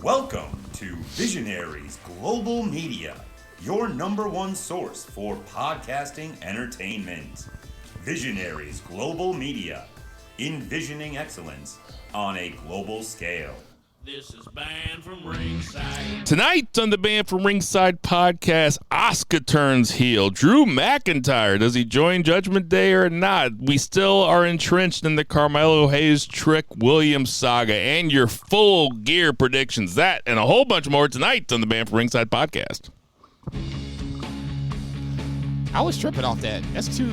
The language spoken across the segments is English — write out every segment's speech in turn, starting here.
Welcome to Visionaries Global Media, your number one source for podcasting entertainment. Visionaries Global Media, envisioning excellence on a global scale. This is Banned from Ringside. Tonight on the Banned from Ringside podcast, Asuka turns heel. Drew McIntyre, does he join Judgment Day or not? We still are entrenched in the Carmelo Hayes Trick Williams saga, and your full gear predictions. That and a whole bunch more tonight on the Banned from Ringside podcast. I was tripping off that. That's two,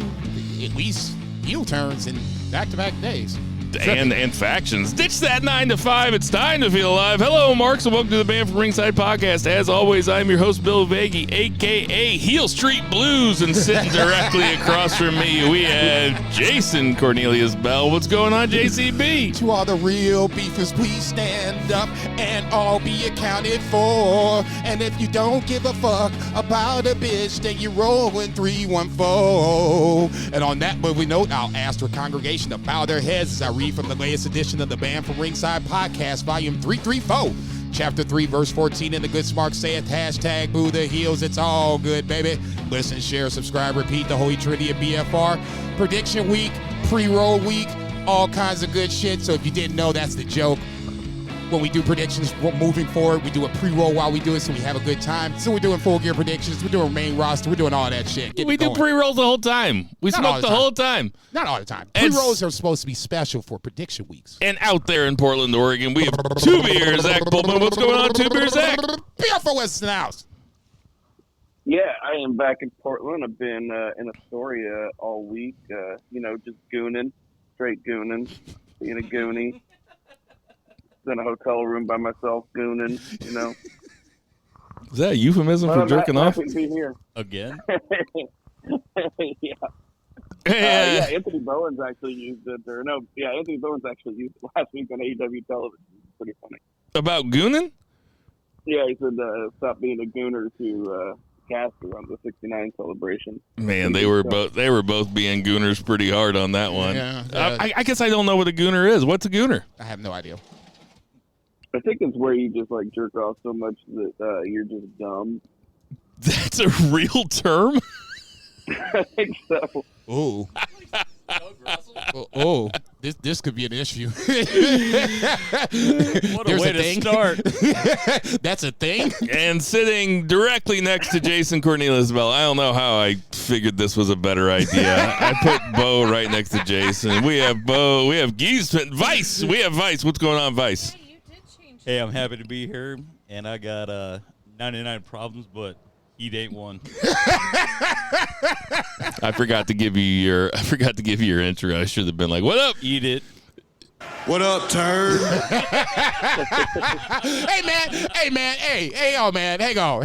at least, heel turns in back-to-back days. And factions. Ditch that 9 to 5. It's time to feel alive. Hello, Marks, and welcome to the Banned from Ringside podcast. As always, I'm your host, Bill Vagey, a.k.a. Heel Street Blues, and sitting directly across from me, we have Jason Cornelius Bell. What's going on, JCB? To all the real beefers, please stand up and all be accounted for. And if you don't give a fuck about a bitch, then you're rolling 314. And on that movie note, I'll ask our congregation to bow their heads as I read from the latest edition of the Banned from Ringside podcast, volume 334, chapter 3, verse 14. And the good smart saith, hashtag boo the heels. It's all good, baby. Listen, share, subscribe, repeat, the holy trinity of BFR. Prediction week, pre-roll week, all kinds of good shit. So if you didn't know, that's the joke. When we do predictions moving forward, we do a pre-roll while we do it so we have a good time. So we're doing full gear predictions. We're doing main roster. We're doing all that shit. We do pre-rolls the whole time. We smoke the whole time. Not all the time. Pre-rolls are supposed to be special for prediction weeks. And out there in Portland, Oregon, we have Two Beers, Zach Pullman. What's going on, Two Beers, Zach? BFOS in the house. Yeah, I am back in Portland. I've been in Astoria all week, just gooning, straight gooning, being a goonie. In a hotel room by myself, gooning, Is that a euphemism for jerking off? Happy to be here. Again? Yeah. Anthony Bowens actually used it. Anthony Bowens actually used it last week on AEW television. It's pretty funny. About gooning? Yeah, he said stop being a gooner to Cassidy on the 69 celebration. Man, they were both being gooners pretty hard on that one. Yeah, I guess I don't know what a gooner is. What's a gooner? I have no idea. I think it's where you just jerk off so much that you're just dumb. That's a real term? I think so. Oh. This could be an issue. What a way to start. That's a thing? And sitting directly next to Jason Cornelius Bell, I don't know how I figured this was a better idea. I put Bo right next to Jason. We have Bo. We have Geese. Vice. We have Vice. What's going on, Vice? Hey, I'm happy to be here, and I got 99 problems, but eat ain't one. I forgot to give you your intro. I should have been like, "What up? Eat it." What up, turd? Hey, man. Hey, man. Hang on.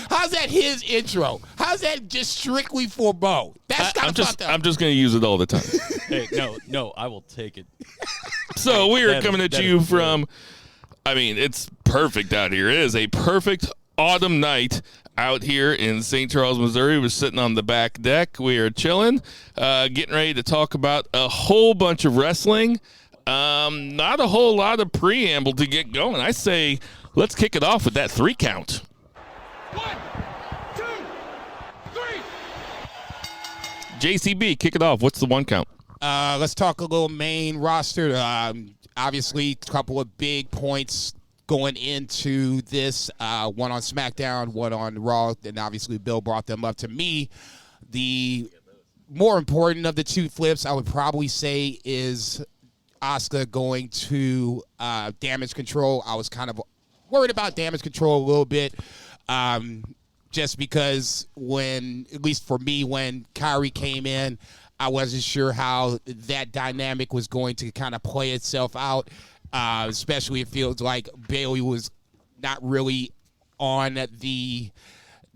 How's that his intro? How's that just strictly for Bo? That's kind of fucked up. I'm just going to use it all the time. Hey, no, I will take it. So we are coming at you from... it's perfect out here. It is a perfect autumn night out here in St. Charles, Missouri. We're sitting on the back deck. We are chilling, getting ready to talk about a whole bunch of wrestling. Not a whole lot of preamble to get going. I say let's kick it off with that 3 count. 1, 2, 3. JCB, kick it off. What's the 1 count? Let's talk a little main roster. Obviously, a couple of big points going into this, one on SmackDown, one on Raw, and obviously Bill brought them up. To me, the more important of the 2 flips, I would probably say, is Asuka going to Damage Control. I was kind of worried about Damage Control a little bit, just because at least for me, when Kyrie came in, I wasn't sure how that dynamic was going to kind of play itself out, especially it feels like Bayley was not really on the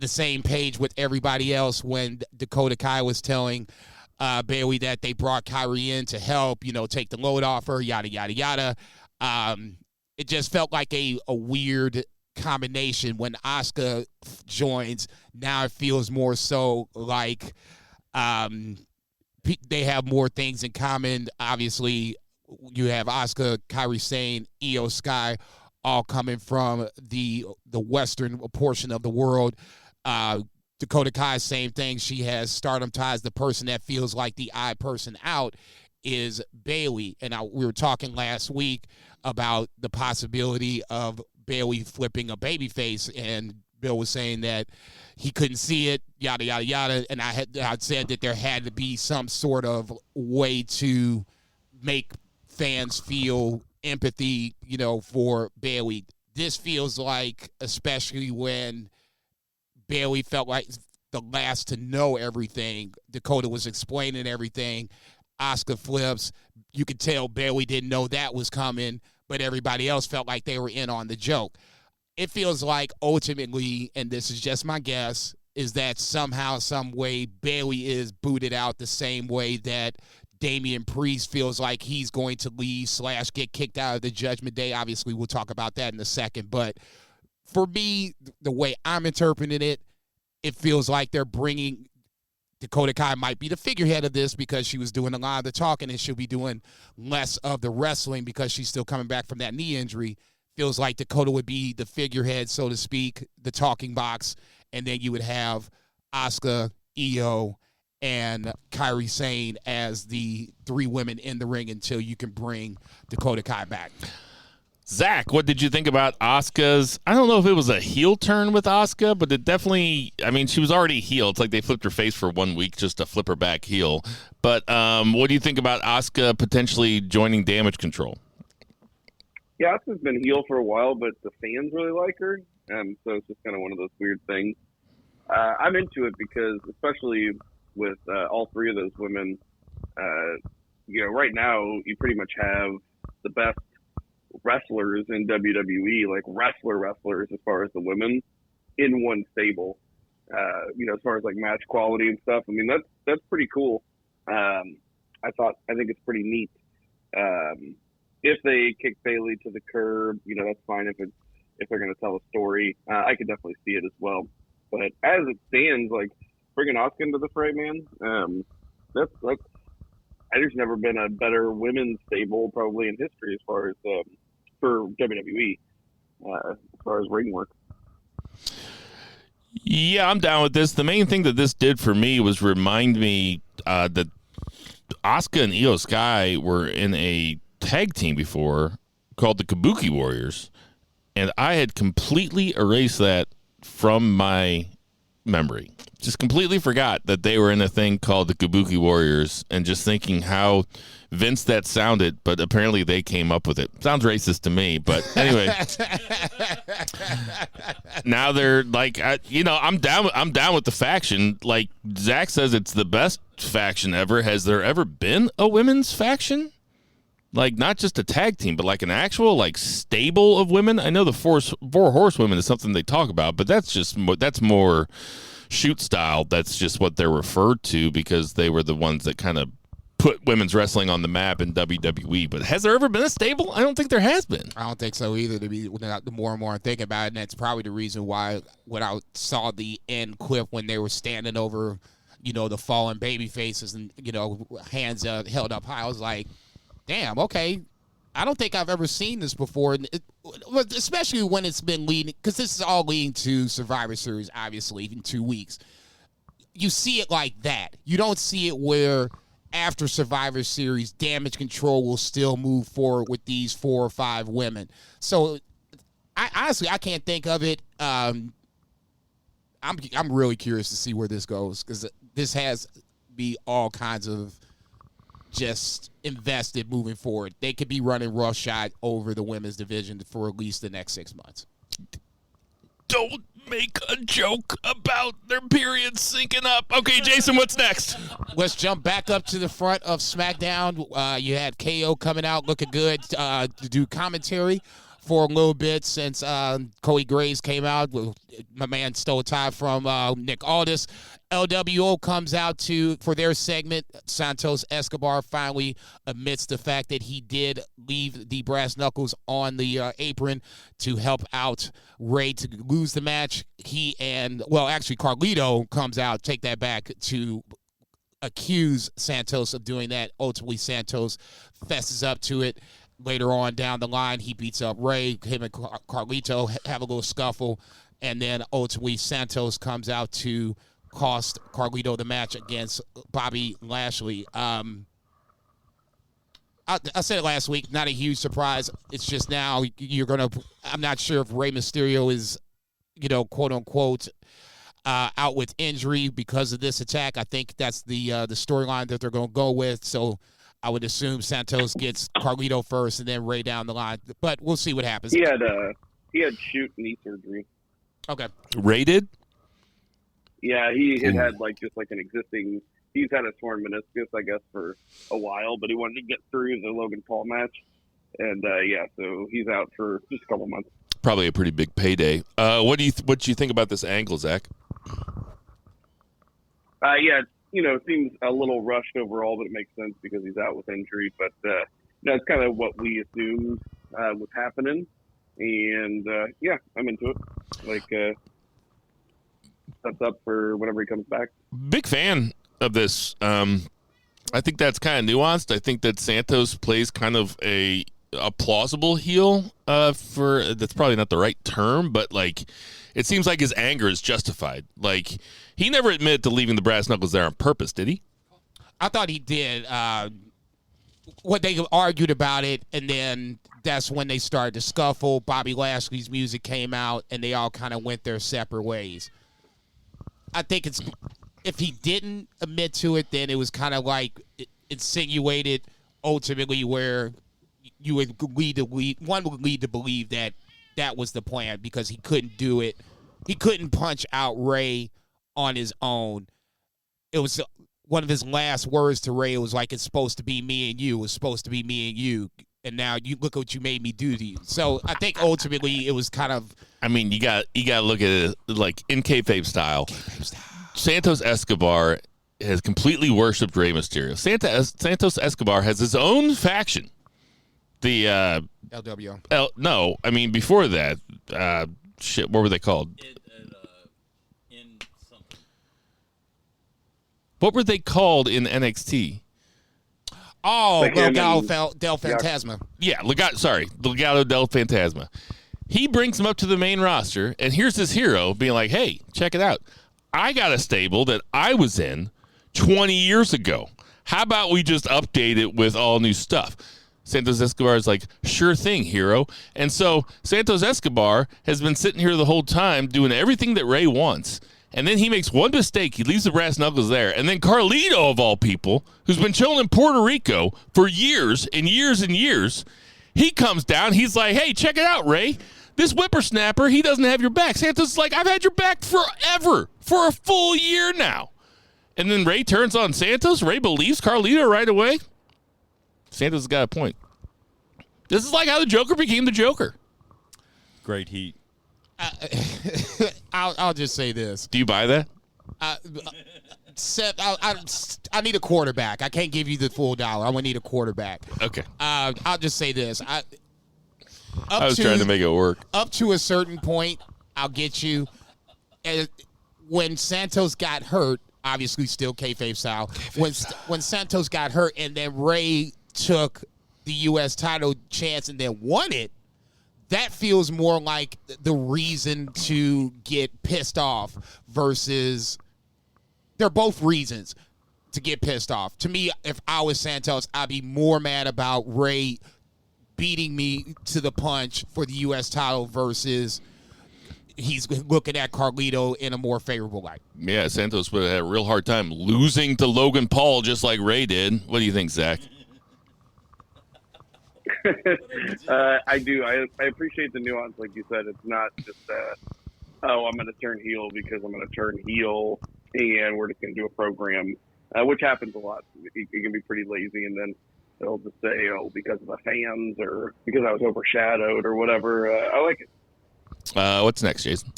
same page with everybody else when Dakota Kai was telling Bayley that they brought Kyrie in to help, take the load off her, yada, yada, yada. It just felt like a weird combination. When Asuka joins, now it feels more so like they have more things in common. Obviously, you have Asuka, Kairi Sane, Io Sky, all coming from the western portion of the world. Dakota Kai, same thing. She has Stardom ties. The person that feels like the odd person out is Bayley. And we were talking last week about the possibility of Bayley flipping a babyface, and Bill was saying that he couldn't see it, yada, yada, yada. And I said that there had to be some sort of way to make fans feel empathy, for Bayley. This feels like, especially when Bayley felt like the last to know everything. Dakota was explaining everything. Asuka flips. You could tell Bayley didn't know that was coming, but everybody else felt like they were in on the joke. It feels like ultimately, and this is just my guess, is that somehow, some way, Bayley is booted out the same way that Damian Priest feels like he's going to leave / get kicked out of the Judgment Day. Obviously, we'll talk about that in a second, but for me, the way I'm interpreting it, it feels like they're bringing Dakota Kai might be the figurehead of this because she was doing a lot of the talking, and she'll be doing less of the wrestling because she's still coming back from that knee injury. Feels like Dakota would be the figurehead, so to speak, the talking box, and then you would have Asuka, Io, and Kairi Sane as the 3 women in the ring until you can bring Dakota Kai back. Zach, what did you think about Asuka's? I don't know if it was a heel turn with Asuka, but it definitely, she was already heel. It's like they flipped her face for 1 week just to flip her back heel. But what do you think about Asuka potentially joining Damage Control? Yeah, Asuka's been heel for a while, but the fans really like her. So it's just kind of one of those weird things. I'm into it because, especially with all 3 of those women, right now you pretty much have the best wrestlers in WWE, like wrestlers as far as the women, in one stable. As far as like match quality and stuff. That's pretty cool. I think it's pretty neat. If they kick Bayley to the curb, that's fine. If they're going to tell a story, I could definitely see it as well. But as it stands, like bringing Asuka into the fray, man, there's never been a better women's stable probably in history as far as for WWE, as far as ring work. Yeah, I'm down with this. The main thing that this did for me was remind me that Asuka and Io Sky were in a tag team before called the Kabuki Warriors, and I had completely erased that from my memory. Just completely forgot that they were in a thing called the Kabuki Warriors, and just thinking how Vince that sounded, but apparently they came up with it. Sounds racist to me, but anyway. Now they're like, I'm down with the faction. Like Zach says, it's the best faction ever. Has there ever been a women's faction? Like not just a tag team, but like an actual like stable of women. I know the four horsewomen is something they talk about, but that's more shoot style. That's just what they're referred to because they were the ones that kind of put women's wrestling on the map in WWE. But has there ever been a stable? I don't think there has been. I don't think so either. The more and more I think about it, and that's probably the reason why when I saw the end clip when they were standing over, the fallen baby faces and hands held up high, I was like, damn, okay. I don't think I've ever seen this before, especially when it's been leading, because this is all leading to Survivor Series, obviously, in 2 weeks. You see it like that. You don't see it where after Survivor Series, Damage Control will still move forward with these 4 or 5 women. So, I can't think of it. I'm really curious to see where this goes, because this has be all kinds of just invested moving forward. They could be running roughshod over the women's division for at least the next 6 months. Don't make a joke about their periods syncing up. Okay, Jason, what's next? Let's jump back up to the front of SmackDown. You had KO coming out looking good to do commentary for a little bit since Cody Graves came out. My man stole a tie from Nick Aldis. LWO comes out for their segment. Santos Escobar finally admits the fact that he did leave the brass knuckles on the apron to help out Ray to lose the match. Carlito comes out, take that back, to accuse Santos of doing that. Ultimately, Santos fesses up to it. later on down the line, he beats up Ray. Him and Carlito have a little scuffle. And then ultimately Santos comes out to cost Carlito the match against Bobby Lashley. I said it last week, not a huge surprise. It's just now I'm not sure if Rey Mysterio is, quote unquote, out with injury because of this attack. I think that's the storyline that they're going to go with. So I would assume Santos gets Carlito first and then Rey down the line. But we'll see what happens. He had shoot knee surgery. Okay. Ray did? Yeah, he had an existing. He's had a torn meniscus, I guess, for a while, but he wanted to get through the Logan Paul match, and so he's out for just a couple months. Probably a pretty big payday. What do you think about this angle, Zach? It seems a little rushed overall, but it makes sense because he's out with injury. But that's kind of what we assumed was happening. And, I'm into it. Sets up for whenever he comes back. Big fan of this. I think that's kind of nuanced. I think that Santos plays kind of a plausible heel that's probably not the right term, but, it seems like his anger is justified. He never admitted to leaving the brass knuckles there on purpose, did he? I thought he did. What they argued about it, and then that's when they started to scuffle. Bobby Lashley's music came out, and they all kind of went their separate ways. I think if he didn't admit to it, then it was kind of insinuated ultimately where you would one would lead to believe that was the plan because he couldn't do it. He couldn't punch out Ray on his own. It was one of his last words to Ray. It was like, it's supposed to be me and you. It was supposed to be me and you. And now you look what you made me do to you. So I think ultimately it was kind of. I mean, you got to look at it in kayfabe style. Santos Escobar has completely worshipped Rey Mysterio. Santos Escobar has his own faction. The LWO. No, I mean before that. What were they called? In something. What were they called in NXT? Oh, Legado del Fantasma. Yeah, Legado del Fantasma. He brings him up to the main roster, and here's this hero being like, hey, check it out. I got a stable that I was in 20 years ago. How about we just update it with all new stuff? Santos Escobar is like, sure thing, hero. And so Santos Escobar has been sitting here the whole time doing everything that Ray wants. And then he makes one mistake. He leaves the brass knuckles there. And then Carlito, of all people, who's been chilling in Puerto Rico for years and years and years, he comes down. He's like, hey, check it out, Ray. This whippersnapper, he doesn't have your back. Santos is like, I've had your back forever, for a full year now. And then Ray turns on Santos. Ray believes Carlito right away. Santos has got a point. This is like how the Joker became the Joker. Great heat. I'll just say this. Do you buy that? Seth, I need a quarterback. I can't give you the full dollar. I'm gonna need a quarterback. Okay. I'll just say this. I was trying to make it work. Up to a certain point, I'll get you. When Santos got hurt, obviously still kayfabe style. When Santos got hurt and then Ray took the U.S. title chance and then won it, that feels more like the reason to get pissed off versus they're both reasons to get pissed off. To me, if I was Santos, I'd be more mad about Ray beating me to the punch for the U.S. title versus he's looking at Carlito in a more favorable light. Yeah, Santos would have had a real hard time losing to Logan Paul just like Ray did. What do you think, Zach? I do. I appreciate the nuance, like you said. It's not just, I'm going to turn heel because I'm going to turn heel and we're just going to do a program, which happens a lot. You can be pretty lazy and then they'll just say, because of the fans or because I was overshadowed or whatever. I like it. What's next, Jason?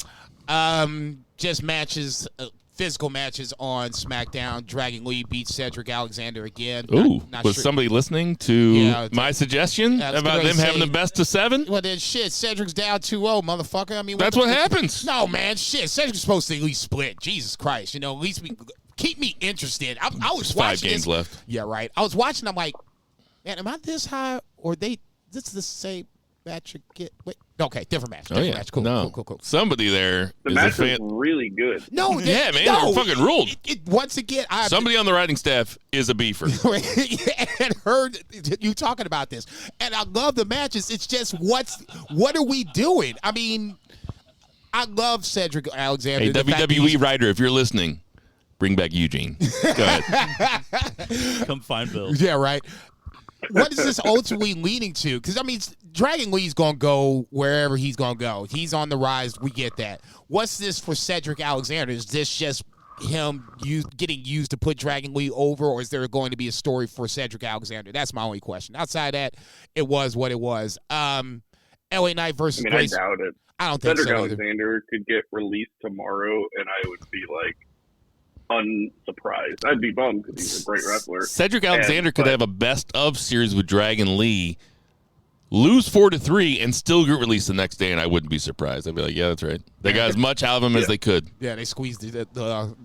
Just matches, physical matches on SmackDown. Dragon Lee beats Cedric Alexander again. Ooh, not was sure. somebody listening to my suggestion Yeah, about them having the best of 7? Well, then shit, Cedric's down 2-0, motherfucker. I mean, That's what happens. No, man, shit. Cedric's supposed to at least split. Jesus Christ, at least keep me interested. I was There's watching 5 games this. left. Yeah, right. I was watching. I'm like, man, am I this high or they this the same match again? Wait, okay, different match. Oh, Different yeah. match. Cool, No. cool. Somebody there The is match a was fan. really good. No, Yeah, man, no, they're fucking ruled. Once again, Somebody on the writing staff is a beefer. and heard you talking about this, and I love the matches. It's just what are we doing? I mean, I love Cedric Alexander. Hey, The fact that WWE writer, if you're listening, bring back Eugene. Go ahead. Come find Bill. Yeah, right. What is this ultimately leading to? Because, I mean, Dragon Lee's going to go wherever he's going to go. He's on the rise. We get that. What's this for Cedric Alexander? Is this just him getting used to put Dragon Lee over, or is there going to be a story for Cedric Alexander? That's my only question. Outside that, it was what it was. LA Knight versus Grace. I doubt it. I don't think Cedric so either. Alexander could get released tomorrow, and I would be like unsurprised. I'd be bummed because he's a great wrestler. Cedric Alexander could have a best of series with Dragon Lee, lose 4-3, and still get released the next day, and I wouldn't be surprised. I'd be like, yeah, that's right. They got as much out of him as they could. Yeah, they squeezed the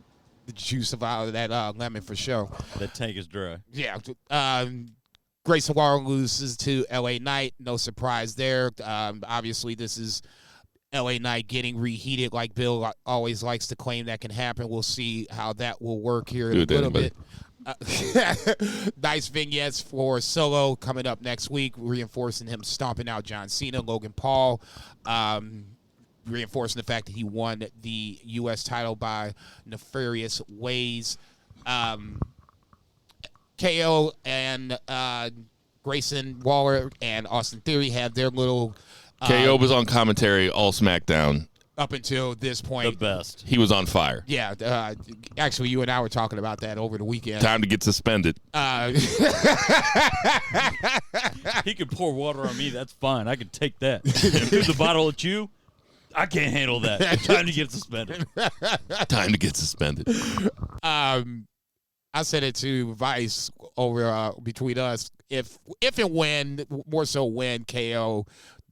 juice out of that lemon for sure. That tank is dry. Yeah. Grayson Waller loses to LA Knight. No surprise there. Obviously, this is LA Knight getting reheated like Bill always likes to claim that can happen. We'll see how that will work here in a little bit. Nice vignettes for Solo coming up next week, reinforcing him stomping out John Cena, Logan Paul, reinforcing the fact that he won the U.S. title by nefarious ways. KO and Grayson Waller and Austin Theory have their little... KO was on commentary all SmackDown. Up until this point. The best. He was on fire. Yeah. Actually, you and I were talking about that over the weekend. Time to get suspended. He could pour water on me. That's fine. I can take that. Do the bottle at you. I can't handle that. Time to get suspended. Time to get suspended. I said it to Vice over between us. If and when, more so when KO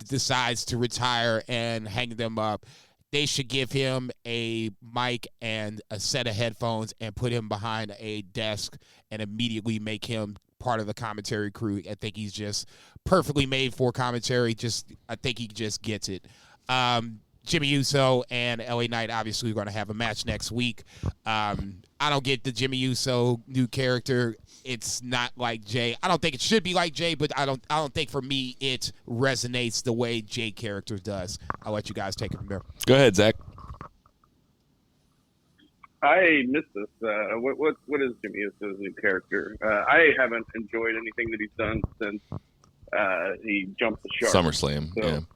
decides to retire and hang them up, they should give him a mic and a set of headphones and put him behind a desk and immediately make him part of the commentary crew. I think he's just perfectly made for commentary. I think he just gets it. Jimmy Uso and LA Knight obviously are going to have a match next week. I don't get the Jimmy Uso new character. It's not like Jay. I don't think it should be like Jay, but I don't think for me it resonates the way Jay character does. I'll let you guys take it from there. Go ahead, Zach. I missed this. What is Jimmy Uso's new character? I haven't enjoyed anything that he's done since he jumped the shark. SummerSlam. So.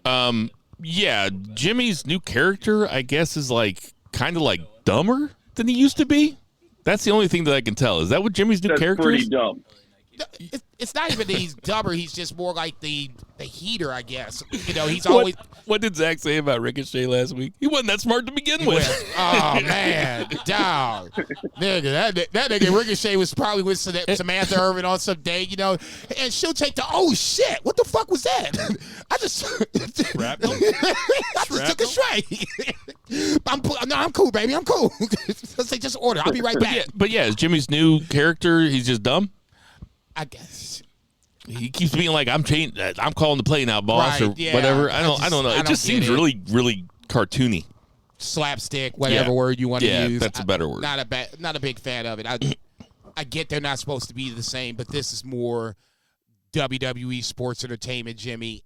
Yeah. Yeah, Jimmy's new character, I guess, is like kind of like dumber than he used to be. That's the only thing that I can tell. Is that what Jimmy's new character pretty is? dumb. It's not even that he's dumber. He's just more like the heater, I guess. You know, he's always. What did Zach say about Ricochet last week? He wasn't that smart to begin with. Oh man, dog, nigga, that nigga Ricochet was probably with Samantha Irvin on some day, you know, and she'll take the oh shit, what the fuck was that? I just took a strike. I'm cool, baby, I'm cool. Let's say just order. I'll be right back. But yeah, is Jimmy's new character? He's just dumb. I guess. He keeps being like, I'm calling the play now, boss, Right, or yeah. whatever. I don't know. It just seems really, really cartoony. Slapstick, whatever word you want to use. Yeah, that's a better word. Not a big fan of it. I get they're not supposed to be the same, but this is more WWE sports entertainment, Jimmy,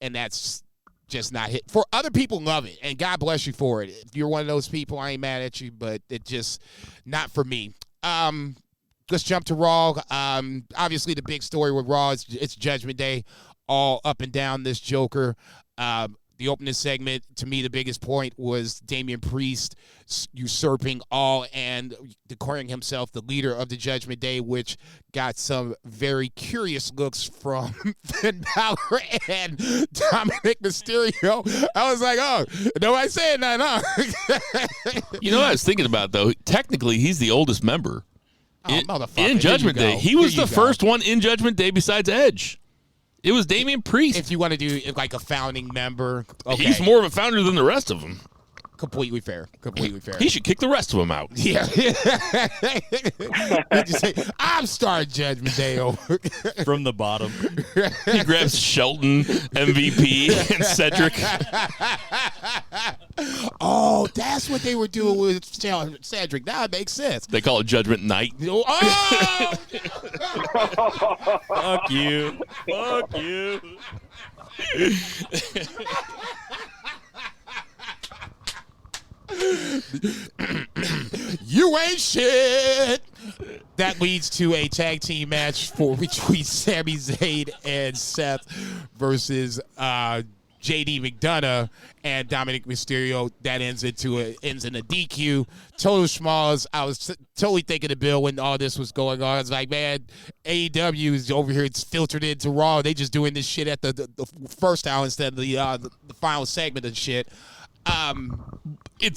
and that's just not hit. For other people, love it, and God bless you for it. If you're one of those people, I ain't mad at you, but it just not for me. Let's jump to Raw. Obviously, the big story with Raw is it's Judgment Day, all up and down this Joker. The opening segment, to me, the biggest point was Damian Priest usurping all and declaring himself the leader of the Judgment Day, which got some very curious looks from Finn Balor and Dominic Mysterio. I was like, oh, nobody saying that, huh? You know what I was thinking about, though? Technically, he's the oldest member. In Judgment Day. He was the first one in Judgment Day besides Edge. It was Damian Priest. If you want to do like a founding member, okay. He's more of a founder than the rest of them. Completely fair. He should kick the rest of them out. Yeah. He'd just say, I'm starting Judgment Day over. From the bottom. He grabs Shelton, MVP, and Cedric. Oh, that's what they were doing with Cedric. Now it makes sense. They call it Judgment Night. Oh! Fuck you. Fuck you. You ain't shit. That leads to a tag team match between Sami Zayn and Seth versus JD McDonough and Dominic Mysterio. That ends in a DQ. Total schmalls. I was totally thinking of Bill when all this was going on. I was like, man, AEW is over here. It's filtered into Raw. They just doing this shit at the first hour instead of the final segment and shit.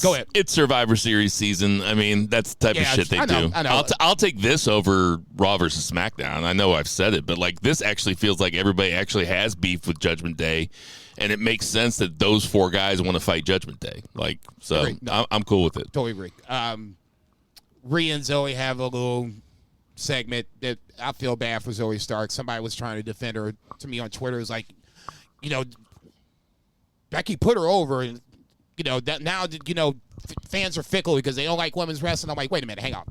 Go ahead. It's Survivor Series season. I mean, that's the type of shit they do. I know. I'll take this over Raw versus SmackDown. I know I've said it, but like this actually feels like everybody actually has beef with Judgment Day, and it makes sense that those four guys want to fight Judgment Day. Like, so I'm cool with it. Totally agree. Rhea and Zoe have a little segment that I feel bad for Zoe Stark. Somebody was trying to defend her to me on Twitter. It was like, Becky put her over, and that now fans are fickle because they don't like women's wrestling. I'm like, wait a minute, hang on.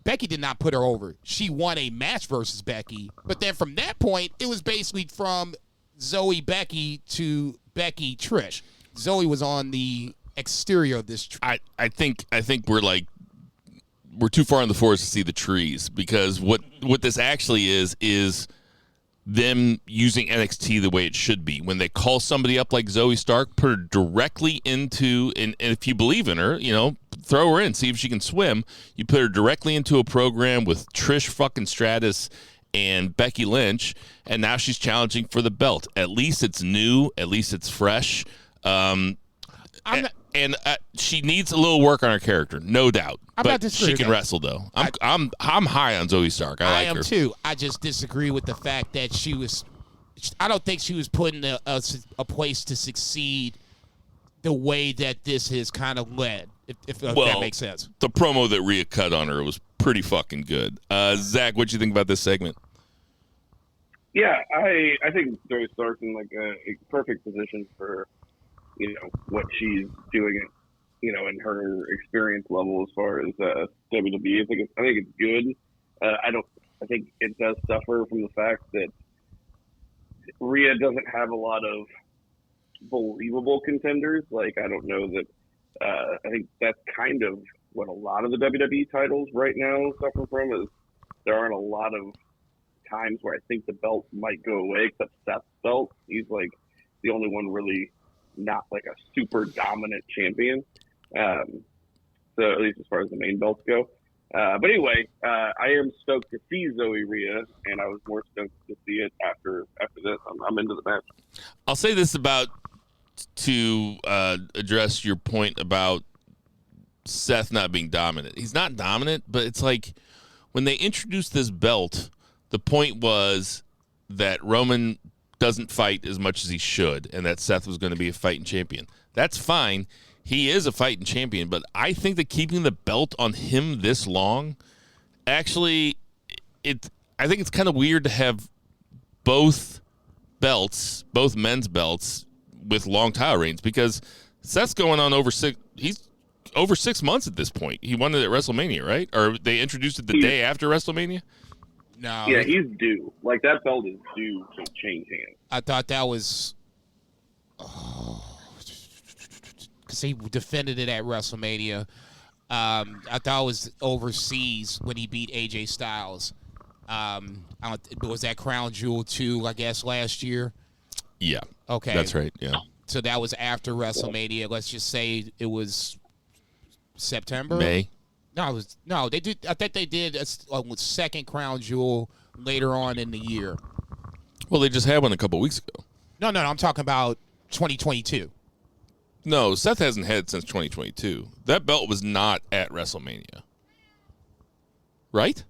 Becky did not put her over. She won a match versus Becky, but then from that point, it was basically from Zoe Becky to Becky Trish. Zoe was on the exterior of this. I think we're too far in the forest to see the trees, because what this actually is them using NXT the way it should be. When they call somebody up like Zoe Stark, put her directly into, and if you believe in her, throw her in, see if she can swim. You put her directly into a program with Trish fucking Stratus and Becky Lynch, and now she's challenging for the belt. At least it's new. At least it's fresh. She needs a little work on her character, no doubt. But she can wrestle, though. I'm high on Zoe Stark. I like her. I am too. I just disagree with the fact that she was. I don't think she was put in a place to succeed the way that this has kind of led. If that makes sense. The promo that Rhea cut on her was pretty fucking good. Zach, what do you think about this segment? Yeah, I think Zoe Stark's in like a perfect position for what she's doing, in her experience level as far as WWE. I think it's good. I think it does suffer from the fact that Rhea doesn't have a lot of believable contenders. Like, I don't know that. I think that's kind of what a lot of the WWE titles right now suffer from, is there aren't a lot of times where I think the belt might go away, except Seth's belt. He's like the only one really not like a super dominant champion. So at least as far as the main belts go. But anyway, I am stoked to see Zoe Rhea, and I was more stoked to see it after this. I'm into the match. I'll say this to address your point about Seth not being dominant. He's not dominant, but it's like when they introduced this belt, the point was that Roman doesn't fight as much as he should, and that Seth was going to be a fighting champion. That's fine. He is a fighting champion, but I think that keeping the belt on him this long, actually, I think it's kind of weird to have both belts, both men's belts, with long title reigns, because Seth's going on he's over 6 months at this point. He won it at WrestleMania, right? Or they introduced it the day after WrestleMania? No. Yeah, he's due. Like, that belt is due to change hands. I thought that was... because he defended it at WrestleMania. I thought it was overseas when he beat AJ Styles. Was that Crown Jewel 2, I guess, last year? Yeah. Okay. That's right, yeah. So that was after WrestleMania. Let's just say it was September? May. No, they did. I think they did a second Crown Jewel later on in the year. Well, they just had one a couple weeks ago. No, I'm talking about 2022. No, Seth hasn't had it since 2022. That belt was not at WrestleMania. Right?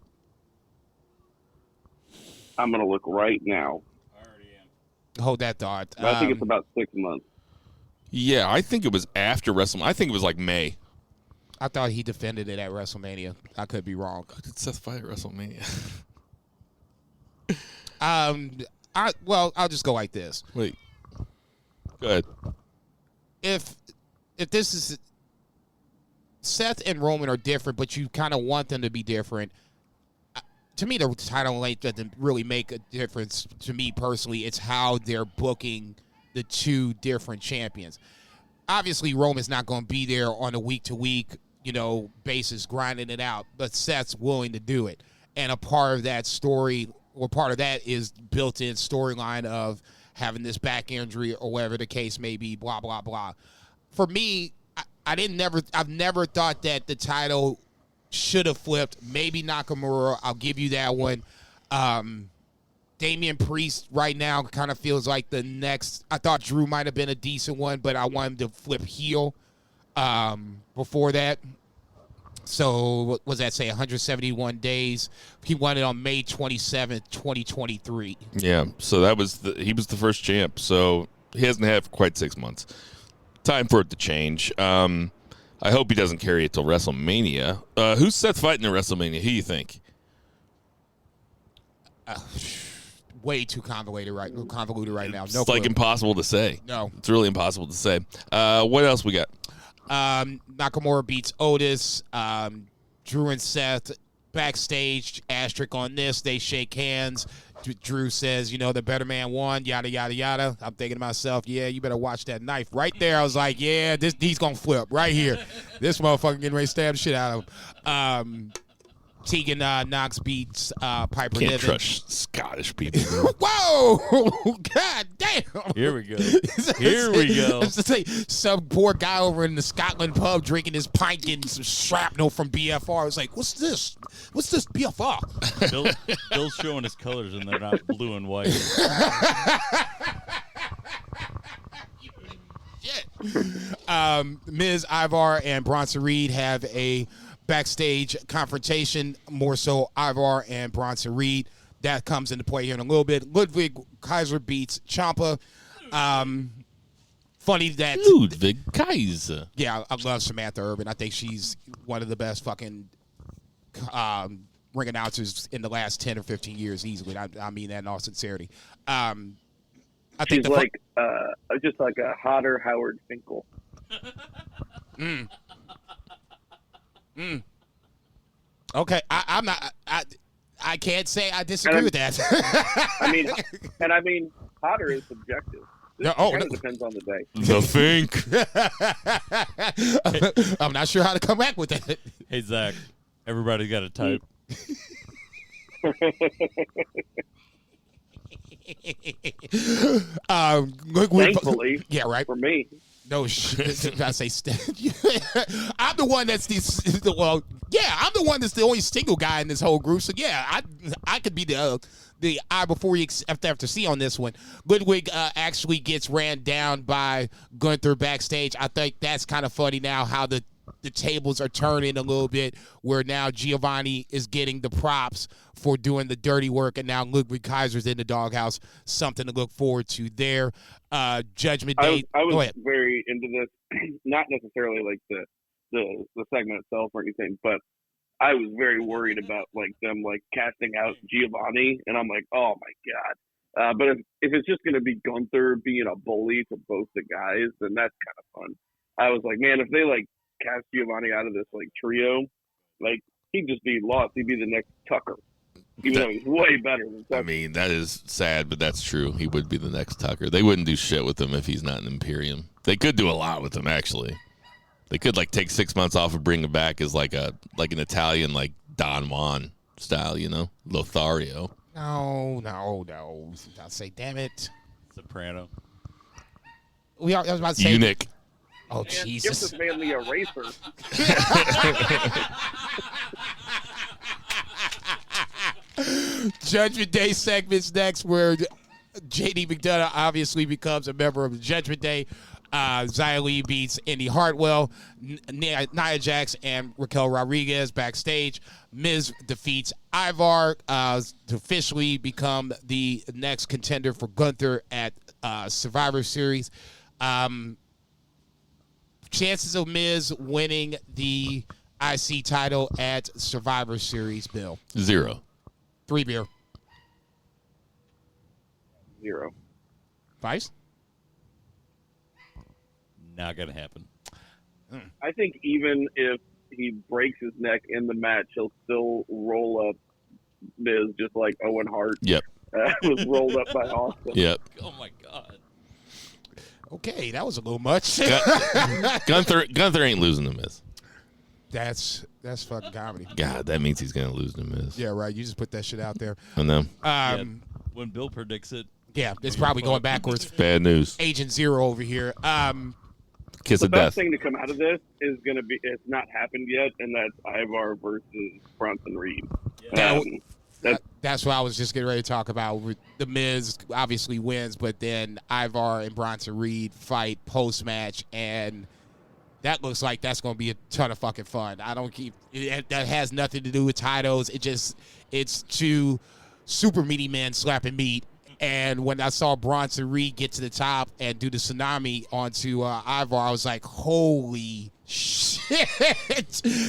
I'm going to look right now. Hold that thought. I think it's about 6 months. Yeah, I think it was after WrestleMania. I think it was like May. I thought he defended it at WrestleMania. I could be wrong. Who did Seth fight at WrestleMania? I'll just go like this. Wait. Go ahead. If this is Seth and Roman are different, but you kind of want them to be different. To me, the title length doesn't really make a difference. To me personally, it's how they're booking the two different champions. Obviously, Roman's not going to be there on a week-to-week, basis grinding it out, but Seth's willing to do it. And a part of that story, or part of that, is built-in storyline of having this back injury or whatever the case may be, blah, blah, blah. For me, I've never thought that the title should have flipped. Maybe Nakamura, I'll give you that one. Damian Priest right now kind of feels like the next. I thought Drew might have been a decent one, but I want him to flip heel before that. So what was that say? 171 days. He won it on May 27th, 2023. Yeah, so he was the first champ. So he hasn't had it for quite 6 months. Time for it to change. I hope he doesn't carry it till WrestleMania. Who's Seth fighting at WrestleMania? Who do you think? Way too convoluted right now. It's like impossible to say. No. It's really impossible to say. What else we got? Nakamura beats Otis. Drew and Seth backstage. Asterisk on this. They shake hands. Drew says, the better man won, yada, yada, yada. I'm thinking to myself, yeah, you better watch that knife. Right there, I was like, yeah, he's going to flip right here. This motherfucker getting ready to stab the shit out of him. Tegan Knox beats Piper Can't Niven. trust Scottish people. Whoa! God damn! Here we go. Here we go. Some poor guy over in the Scotland pub drinking his pint, getting some shrapnel from BFR. I was like, what's this? What's this BFR? Bill's showing his colors, and they're not blue and white. Miz, Ivar, and Bronson Reed have a backstage confrontation, more so Ivar and Bronson Reed. That comes into play here in a little bit. Ludwig Kaiser beats Ciampa. Funny that Ludwig Kaiser. Yeah, I love Samantha Urban. I think she's one of the best fucking ring announcers in the last 10 or 15 years easily. I mean that in all sincerity. I think she's just like a hotter Howard Finkel. Okay, I'm not. I can't say I disagree with that. I mean, hotter is subjective. It depends on the day. The Fink. I'm not sure how to come back with that. Hey Zach, everybody's got a type. Thankfully, yeah, right. For me, no shit. I say, I'm the one that's I'm the one that's the only single guy in this whole group. So yeah, I could be the eye before you after see on this one. Ludwig actually gets ran down by Gunther backstage. I think that's kind of funny now how the tables are turning a little bit, where now Giovanni is getting the props for doing the dirty work, and now Ludwig Kaiser's in the doghouse. Something to look forward to there. Judgment Day. I was very into this, not necessarily like the segment itself or anything, but I was very worried about them casting out Giovanni, and I'm like, oh my god. But if it's just going to be Gunther being a bully to both the guys, then that's kind of fun. I was like, man, if they cast Giovanni out of this trio, he'd just be lost. He'd be the next Tucker, even though he's way better than Tucker. I mean, that is sad, but that's true. He would be the next Tucker. They wouldn't do shit with him if he's not an Imperium. They could do a lot with him, actually. They could take 6 months off and bring him back as an Italian Don Juan style, Lothario. No. I'll say, damn it. Soprano. I was about to say Eunuch. Oh, Man, Jesus. Give this man the eraser. Judgment Day segments next, where JD McDonough obviously becomes a member of the Judgment Day. Xia Li beats Indy Hartwell. Nia Jax and Raquel Rodriguez backstage. Miz defeats Ivar to officially become the next contender for Gunther at Survivor Series. chances of Miz winning the IC title at Survivor Series, Bill? 0. 3 beer. 0. Vice? Not gonna happen. I think even if he breaks his neck in the match, he'll still roll up Miz just like Owen Hart Yep. was rolled up by Austin. Yep. Oh my god. Okay, that was a little much. Gunther ain't losing to Miz. That's fucking comedy. God, that means he's gonna lose to Miz. Yeah, right. You just put that shit out there. I know. When Bill predicts it, Yeah, it's probably going backwards. Bad news. Agent Zero over here. Kiss The of best death. thing to come out of this is going to be, it's not happened yet, and that's Ivar versus Bronson Reed. That's what I was just getting ready to talk about. The Miz obviously wins, but then Ivar and Bronson Reed fight post-match, and that looks like that's going to be a ton of fucking fun. That has nothing to do with titles. It's two super meaty men slapping meat. And when I saw Bronson Reed get to the top and do the tsunami onto Ivar, I was like, holy shit.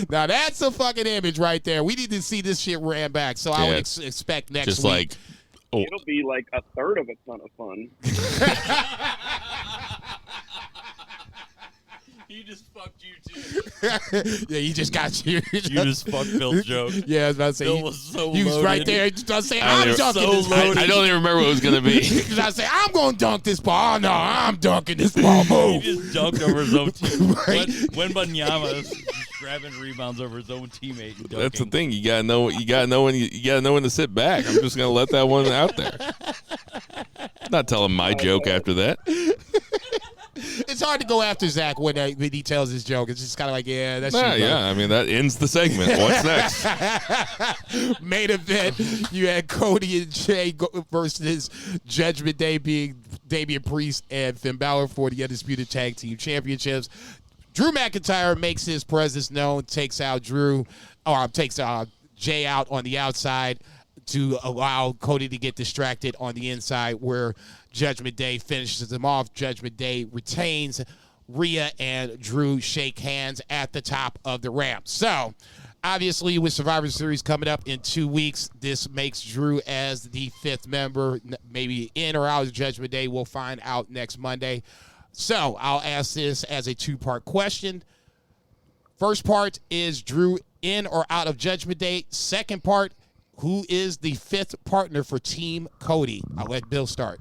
Now, that's a fucking image right there. We need to see this shit ran back. So I would expect next Just week. like, It'll be like a third of a ton of fun. he just fucked you too. Yeah, he just got you. You just fucked Bill's joke. Yeah, I was about to say. Bill was so he was loaded. right there. Just I was saying, I I'm don't dunking even- this so ball. loaded. I don't even remember what it was gonna be. Because I say, I'm going to dunk this ball. Oh, no, I'm dunking this ball. He Move. just dunked over his own team. Right. When Banyama is just grabbing rebounds over his own teammate and dunking. That's the thing. You gotta know. You gotta know when to sit back. I'm just gonna let that one out there. Not telling my joke after that. It's hard to go after Zach when he tells his joke. It's just kind of like, yeah, that's Yeah. I mean, that ends the segment. What's next? Main event, you had Cody and Jay versus Judgment Day being Damian Priest and Finn Balor for the Undisputed Tag Team Championships. Drew McIntyre makes his presence known, takes Jay out on the outside to allow Cody to get distracted on the inside, where Judgment Day finishes him off. Judgment Day retains. Rhea and Drew shake hands at the top of the ramp. So, obviously, with Survivor Series coming up in 2 weeks, this makes Drew as the 5th member, maybe in or out of Judgment Day. We'll find out next Monday. So, I'll ask this as a 2-part question. First part is Drew in or out of Judgment Day. Second part, who is the 5th partner for Team Cody? I'll let Bill start.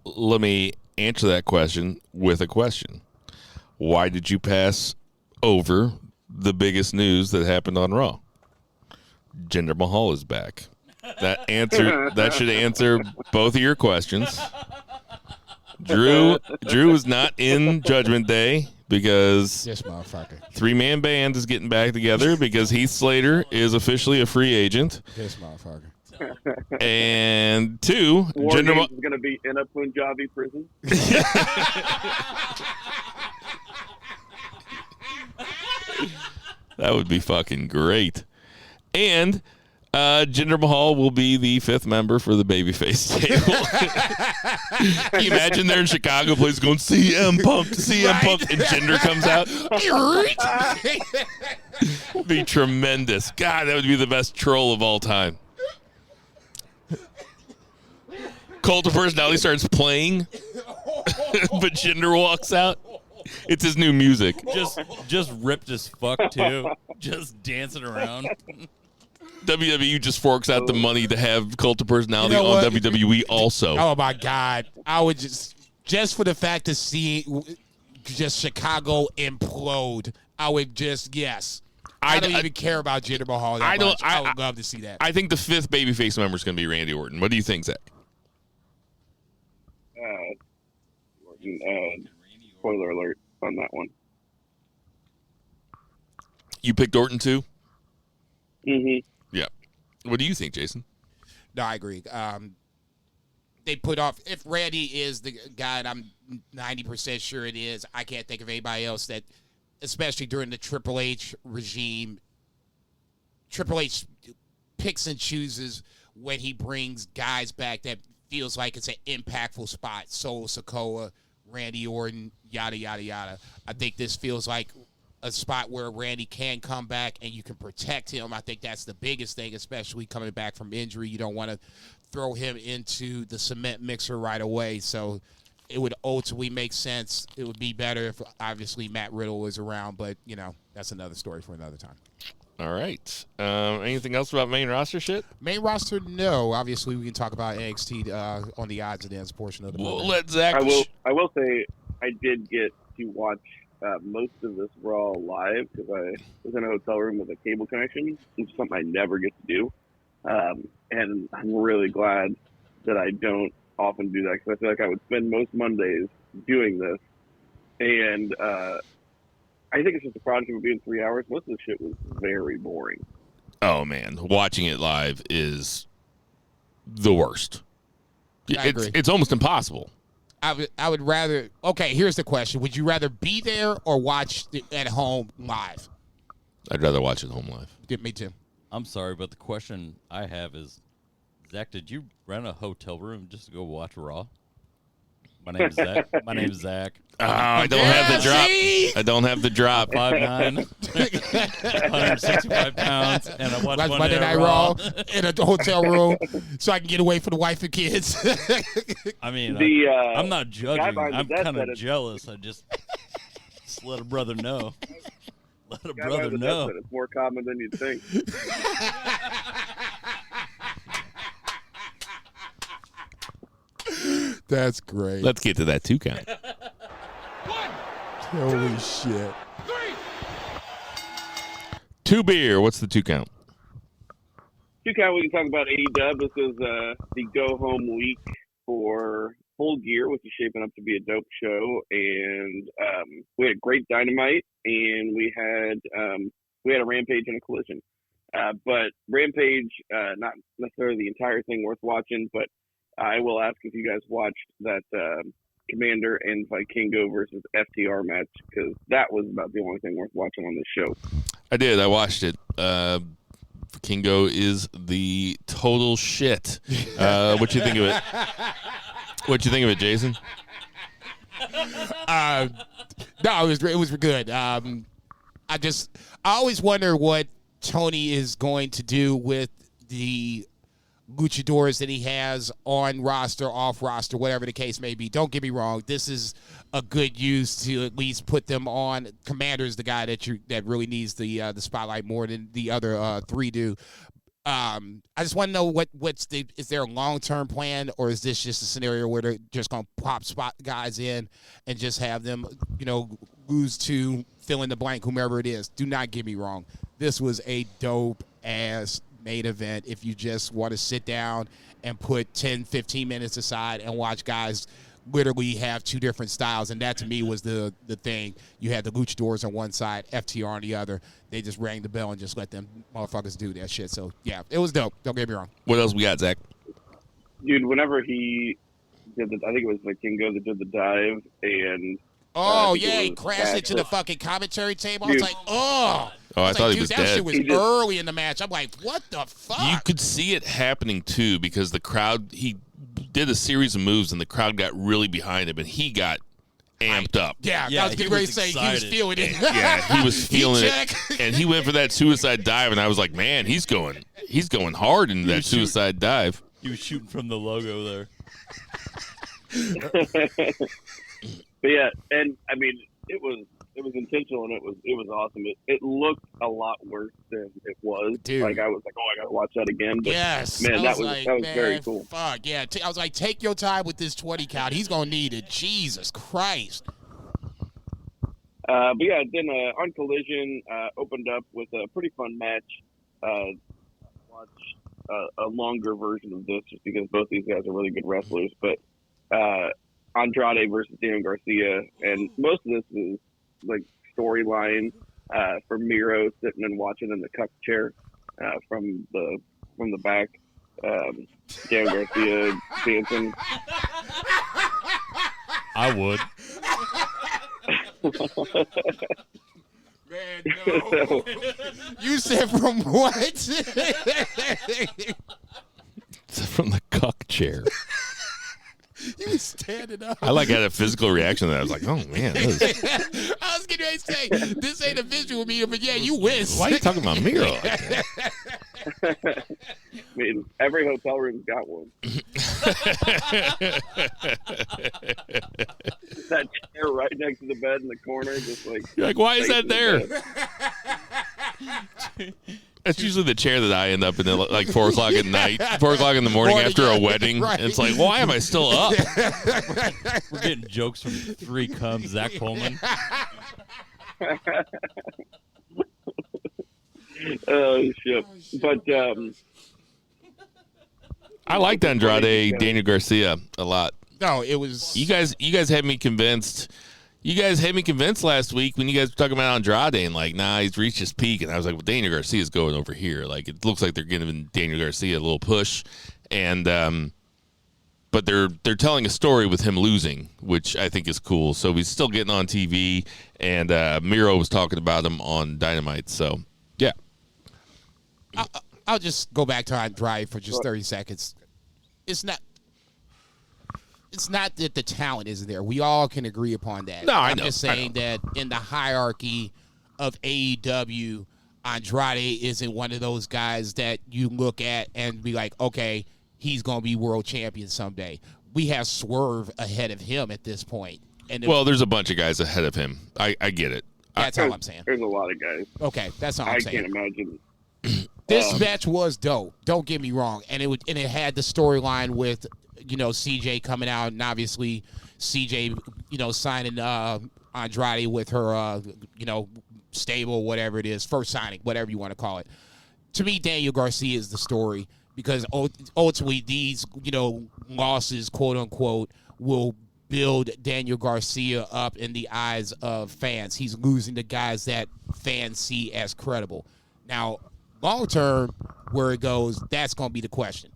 Let me answer that question with a question. Why did you pass over the biggest news that happened on Raw? Jinder Mahal is back. That should answer both of your questions. Drew is not in Judgment Day because This motherfucker. 3-man band is getting back together because Heath Slater is officially a free agent. This motherfucker. And 2, War Jinder Games is going to be in a Punjabi prison. That would be fucking great. And Jinder Mahal will be the 5th member for the babyface table. Can you imagine they're in Chicago, place going CM Punk, Punk, and Jinder comes out? Be tremendous. God, that would be the best troll of all time. Cult of Personality starts playing, but Jinder walks out. It's his new music. Just ripped as fuck too. Just dancing around. WWE just forks out the money to have Cult of Personality You know on what? WWE also. Oh, my God. I would just for the fact to see just Chicago implode, I would just, yes. I don't even care about Jinder Mahal that much. I would love to see that. I think the 5th babyface member is going to be Randy Orton. What do you think, Zach? Spoiler alert on that one. You picked Orton too? Mm-hmm. Yeah. What do you think, Jason? No, I agree. They put off, if Randy is the guy, and I'm 90% sure it is, I can't think of anybody else that, especially during the Triple H regime, Triple H picks and chooses when he brings guys back that feels like it's an impactful spot. Solo Sikoa, Randy Orton, yada, yada, yada. I think this feels like a spot where Randy can come back and you can protect him. I think that's the biggest thing, especially coming back from injury. You don't want to throw him into the cement mixer right away. So it would ultimately make sense. It would be better if, obviously, Matt Riddle was around, but, that's another story for another time. All right. Anything else about main roster shit? Main roster, no. Obviously, we can talk about NXT on the odds and ends portion of the program. We'll let Zach. I will say I did get to watch most of this Raw live because I was in a hotel room with a cable connection, which is something I never get to do. And I'm really glad that I don't often do that because I feel like I would spend most Mondays doing this. And I think it's just a product of being 3 hours. Most of the shit was very boring. Oh, man. Watching it live is the worst. I agree. It's almost impossible. I would rather. Okay, here's the question: would you rather be there or watch it at home live? I'd rather watch it home live. Yeah, me too. I'm sorry, but the question I have is, Zach, did you rent a hotel room just to go watch Raw? My name's Zach. I don't have the drop. I don't have the drop. 5'9", 165 pounds, and I watch Monday Night Raw in a hotel room so I can get away from the wife and kids. I mean, I'm not judging. I'm kind of jealous. I just let a brother know. Let a brother know. It's more common than you'd think. That's great. Let's get to that 2 count. 1, Holy shit. 3. 2 beer. What's the 2 count? 2 count, we can talk about AEW. This is the go-home week for Full Gear, which is shaping up to be a dope show. And we had great Dynamite, and we had a Rampage and a Collision. But Rampage, not necessarily the entire thing worth watching, but I will ask if you guys watched that Komander and Vikingo versus FTR match, because that was about the only thing worth watching on this show. I did. I watched it. Vikingo is the total shit. What you think of it? What you think of it, Jason? No, it was good. I always wonder what Tony is going to do with the luchadors that he has on roster, off roster, whatever the case may be. Don't get me wrong. This is a good use to at least put them on. Commander's the guy that really needs the spotlight more than the other 3 do. I just want to know is there a long-term plan, or is this just a scenario where they're just going to pop spot guys in and just have them, lose to fill in the blank, whomever it is. Do not get me wrong. This was a dope-ass main event. If you just want to sit down and put 10, 15 minutes aside and watch guys literally have 2 different styles, and that to me was the thing. You had the luchadors on one side, FTR on the other. They just rang the bell and just let them motherfuckers do that shit. So yeah, it was dope. Don't get me wrong. What else we got, Zach? Dude, whenever he did I think it was Vikingo that did the dive, and he crashed into the fucking commentary table. Dude. I was like, oh. I thought he was that dead. Shit was early in the match. I'm like, what the fuck? You could see it happening too, because the crowd, he did a series of moves and the crowd got really behind him and he got amped up. Yeah, I was getting ready to say he was feeling it. Yeah, he was feeling it. And he went for that suicide dive, and I was like, man, he's going hard in that suicide dive. He was shooting from the logo there. But yeah, and I mean, it was intentional and it was awesome. It looked a lot worse than it was. Dude. Like I was like, oh, I gotta watch that again. But yes, man, that was very cool. Fuck yeah! I was like, take your time with this 20 count. He's gonna need it. Jesus Christ. But yeah, then on Collision opened up with a pretty fun match. Watch a longer version of this just because both these guys are really good wrestlers. But Andrade versus Daniel Garcia, and most of this is like storyline for Miro sitting and watching in the cup chair from the back. Daniel Garcia dancing. I would. Man, no. You said from what? From the cuck chair. He was standing up. I had a physical reaction to that. I was like, oh, man. I was getting ready to say, this ain't a visual media, but yeah, you wish. Why are you talking about Miro? I mean, every hotel room's got one. That chair right next to the bed in the corner, just like. You're like, why is that there? That's usually the chair that I end up in at like 4 o'clock at night, 4 o'clock in the morning after a wedding. Right. It's like, why am I still up? We're getting jokes from 3 Cubs, Zach Pullman. Oh shit! But I liked Andrade Daniel Garcia a lot. No, it was you guys had me convinced. You guys had me convinced last week when you guys were talking about Andrade and like, nah, he's reached his peak, and I was like, well, Daniel Garcia's going over here. Like, it looks like they're giving Daniel Garcia a little push, and but they're telling a story with him losing, which I think is cool. So he's still getting on TV, and Miro was talking about him on Dynamite. So yeah. I'll just go back to Andrade for just 30 seconds. It's not that the talent isn't there. We all can agree upon that. No, I'm just saying that in the hierarchy of AEW, Andrade isn't one of those guys that you look at and be like, okay, he's going to be world champion someday. We have Swerve ahead of him at this point. And there's a bunch of guys ahead of him. I get it. That's all I'm saying. There's a lot of guys. Okay, that's all I'm saying. I can't imagine. This match was dope. Don't get me wrong, and it had the storyline with CJ coming out, and obviously CJ signing Andrade with her stable, whatever it is, first signing, whatever you want to call it. To me, Daniel Garcia is the story because ultimately these losses, quote unquote, will build Daniel Garcia up in the eyes of fans. He's losing the guys that fans see as credible. Now, long term, where it goes, that's going to be the question.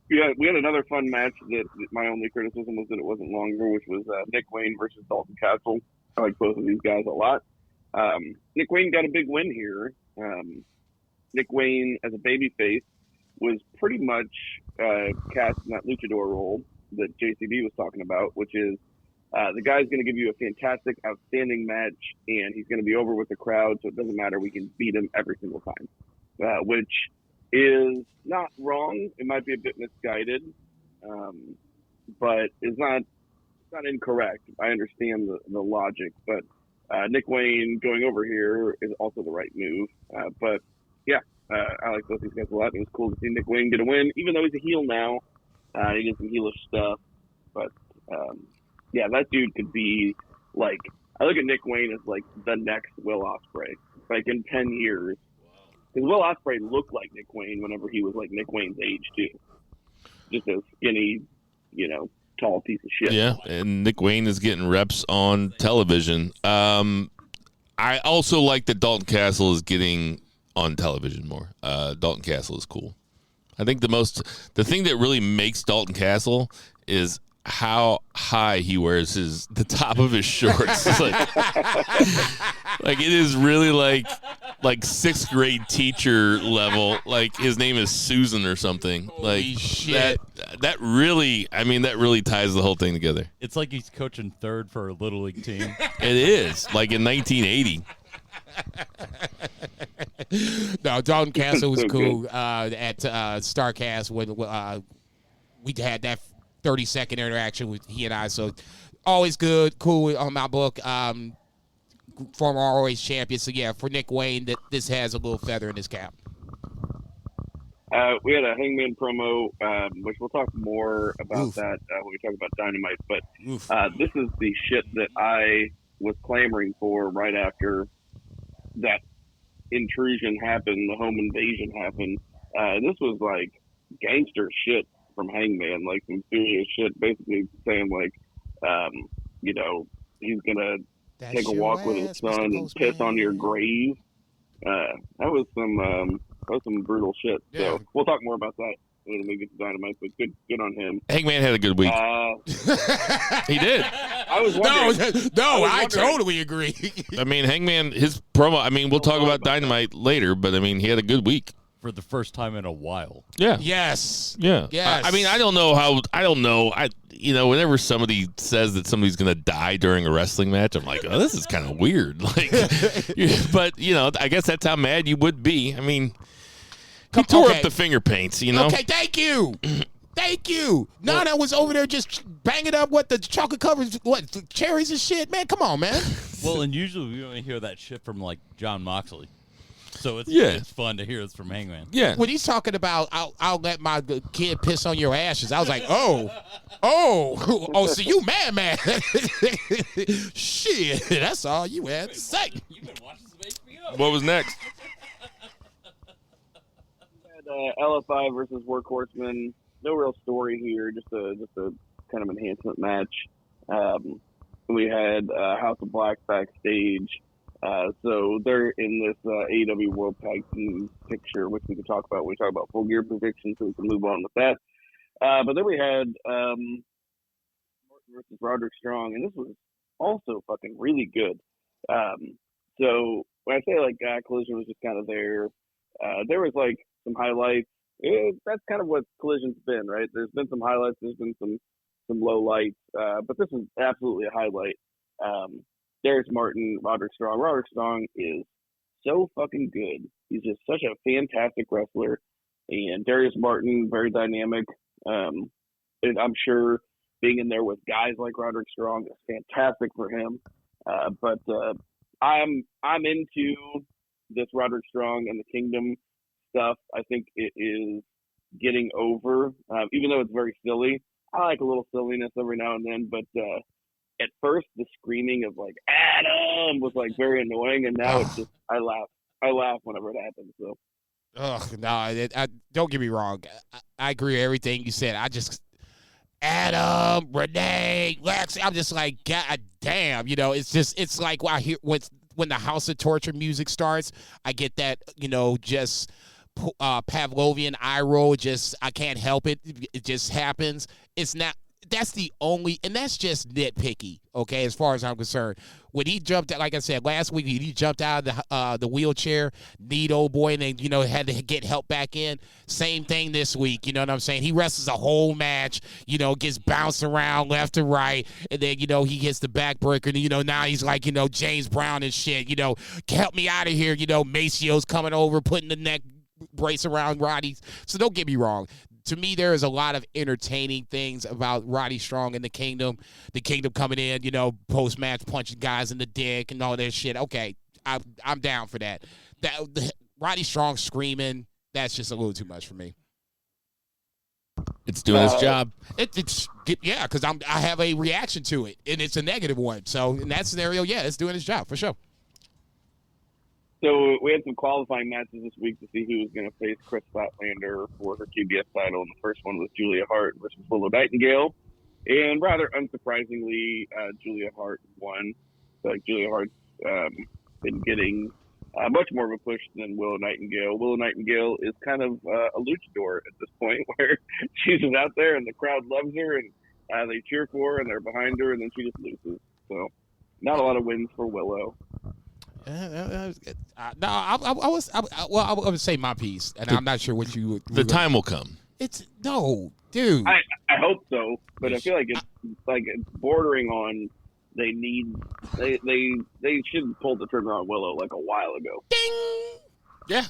Yeah, we had another fun match that my only criticism was that it wasn't longer, which was Nick Wayne versus Dalton Castle. I like both of these guys a lot. Nick Wayne got a big win here. Nick Wayne, as a babyface, was pretty much cast in that luchador role that JCB was talking about, which is the guy's going to give you a fantastic, outstanding match, and he's going to be over with the crowd, so it doesn't matter. We can beat him every single time, which is not wrong. It might be a bit misguided, but it's not incorrect. I understand the logic, but Nick Wayne going over here is also the right move. But yeah, I like both these guys a lot. It was cool to see Nick Wayne get a win, even though he's a heel now. He did some heelish stuff, but yeah, that dude could be like. I look at Nick Wayne as like the next Will Ospreay, like in 10 years. Because Will Ospreay looked like Nick Wayne whenever he was like Nick Wayne's age too, just a skinny, tall piece of shit. Yeah, and Nick Wayne is getting reps on television. I also like that Dalton Castle is getting on television more. Dalton Castle is cool. I think the thing that really makes Dalton Castle is how high he wears the top of his shorts. like it is really like 6th grade teacher level. Like his name is Susan or something. Like shit. That really ties the whole thing together. It's like he's coaching third for a little league team. It is like in 1980. No, Dalton Castle was cool at StarCast when we had that 30-second interaction with he and I. So always good, cool on my book. Former ROH champion. So yeah, for Nick Wayne, this has a little feather in his cap. We had a Hangman promo, which we'll talk more about that when we talk about Dynamite. But this is the shit that I was clamoring for right after that intrusion happened, the home invasion happened. This was like gangster shit from Hangman, like some serious shit, basically saying like, he's gonna take a walk with his son and piss on your grave. That was some brutal shit. Yeah. So we'll talk more about that when we get to Dynamite, but good on him. Hangman had a good week. He did. I was wondering. I totally agree. I mean, Hangman, his promo, we'll talk about Dynamite later, but he had a good week. for the first time in a while. Yeah. Yes. Yeah. Yes. I mean, I don't know. Whenever somebody says that somebody's going to die during a wrestling match, I'm like, oh, this is kind of weird. Like, but, I guess that's how mad you would be. I mean, he tore up the finger paints, Okay, thank you. Thank you. Nana was over there just banging up the chocolate covered cherries and shit. Man, come on, man. Well, and usually we only hear that shit from like John Moxley, so it's fun to hear this from Hangman. Yeah. When he's talking about I'll let my kid piss on your ashes, I was like, so you man. Shit, that's all you had to say. You've been watching some HBO. What was next? LFI versus Workhorsemen. No real story here, just a kind of enhancement match. We had House of Black backstage, so they're in this AEW World Tag Team picture, which we can talk about when we talk about Full Gear predictions, so we can move on with that. But then we had Martin versus Roderick Strong, and this was also fucking really good. So when I say like Collision was just kind of there was like some highlights. That's kind of what Collision's been, right? There's been some highlights, there's been some low lights, but this is absolutely a highlight. There's Martin, Roderick Strong. Roderick Strong is so fucking good. He's just such a fantastic wrestler. And Darius Martin, very dynamic. And I'm sure being in there with guys like Roderick Strong is fantastic for him. But I'm into this Roderick Strong and the Kingdom stuff. I think it is getting over, even though it's very silly. I like a little silliness every now and then, but at first the screaming of like Adam was like very annoying, and now it's just I laugh whenever it happens. So, don't get me wrong. I agree with everything you said. I just Adam, Renee, Lex. I'm just like, God damn, it's like when I hear when the House of Torture music starts, I get that, just Pavlovian eye roll. Just I can't help it. It just happens. It's not. That's the only, and that's just nitpicky. Okay, as far as I'm concerned, when he jumped out, like I said last week, he jumped out of the wheelchair, need old boy, and then had to get help back in. Same thing this week. You know what I'm saying? He wrestles a whole match. Gets bounced around left and right, and then he hits the backbreaker. And now he's like James Brown and shit. Help me out of here. Macio's coming over, putting the neck brace around Roddy. So don't get me wrong. To me, there is a lot of entertaining things about Roddy Strong and the Kingdom. The Kingdom coming in, post-match punching guys in the dick and all that shit. Okay, I'm down for that. Roddy Strong screaming, that's just a little too much for me. It's doing its job. Because I have a reaction to it, and it's a negative one. So in that scenario, it's doing its job for sure. So we had some qualifying matches this week to see who was going to face Chris Statlander for her QBS title. And the first one was Julia Hart versus Willow Nightingale. And rather unsurprisingly, Julia Hart won. So, Julia Hart's been getting much more of a push than Willow Nightingale. Willow Nightingale is kind of a luchador at this point, where she's just out there and the crowd loves her and they cheer for her and they're behind her, and then she just loses. So not a lot of wins for Willow. I would say my piece, and I'm not sure what you would. The time will come. Dude. I hope so, but I feel like it's bordering on they should have pulled the trigger on Willow like a while ago. Ding. Yeah,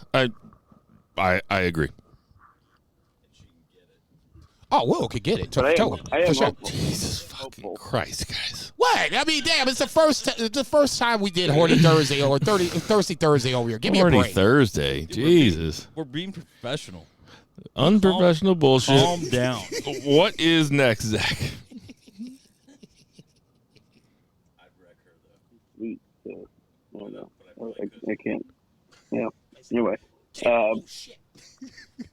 I agree. Oh, Willow could get it. I am sure. Jesus fucking Christ, guys. What? I mean, damn, it's the first time we did Horny Thursday or Thirsty Thursday over here. Give me a break. Horny Thursday. Jesus. We're being professional. Unprofessional bullshit. Calm down. What is next, Zach? I'd wreck her, though. Oh, no. I can't. Yeah. Anyway.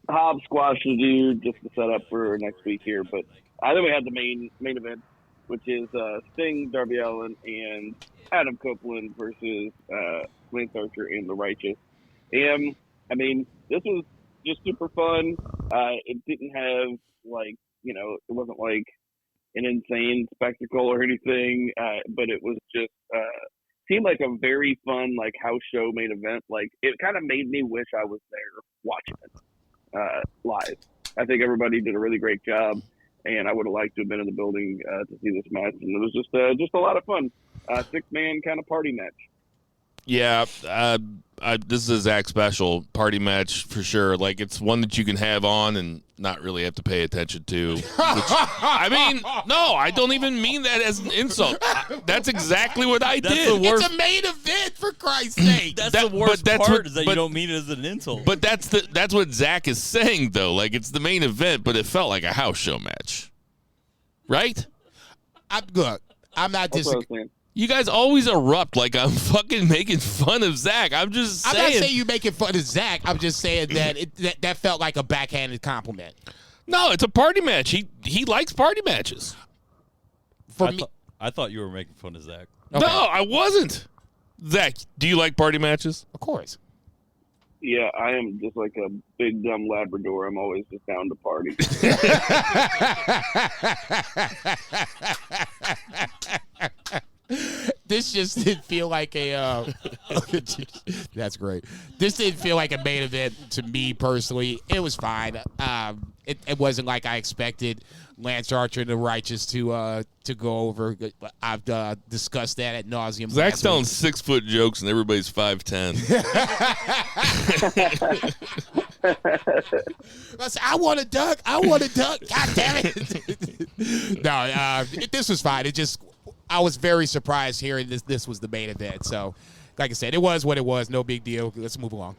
Hobbs squashed the dude just to set up for next week here, but then we had the main event, which is Sting, Darby Allin, and Adam Copeland versus Lance Archer and The Righteous. And I mean, this was just super fun. It didn't have it wasn't like an insane spectacle or anything, but it was just seemed like a very fun house show main event. Like, it kind of made me wish I was there. watching it live. I think everybody did a really great job, and I would have liked to have been in the building to see this match. And it was just a lot of fun. 6-man kind of party match. Yeah, this is a Zach special party match for sure. Like, it's one that you can have on and not really have to pay attention to. Which, I mean, no, I don't even mean that as an insult. That's exactly what I did. It's a main event, for Christ's sake. That's the worst part, is that you don't mean it as an insult. But that's what Zach is saying, though. Like, it's the main event, but it felt like a house show match. Right? I'm not disagreeing. You guys always erupt like I'm fucking making fun of Zach. I'm just saying. I'm not saying you making fun of Zach. I'm just saying that that felt like a backhanded compliment. No, it's a party match. He likes party matches. I thought you were making fun of Zach. Okay. No, I wasn't. Zach, do you like party matches? Of course. Yeah, I am just like a big dumb Labrador. I'm always just down to party. This just didn't feel like a that's great. This didn't feel like a main event to me personally. It was fine. It wasn't like I expected Lance Archer and the Righteous to go over. I've discussed that ad nauseum. Zach's telling 6-foot jokes and everybody's 5'10". I want a duck. God damn it. No, this was fine. I was very surprised hearing this was the main event. So, like I said, it was what it was. No big deal. Let's move along.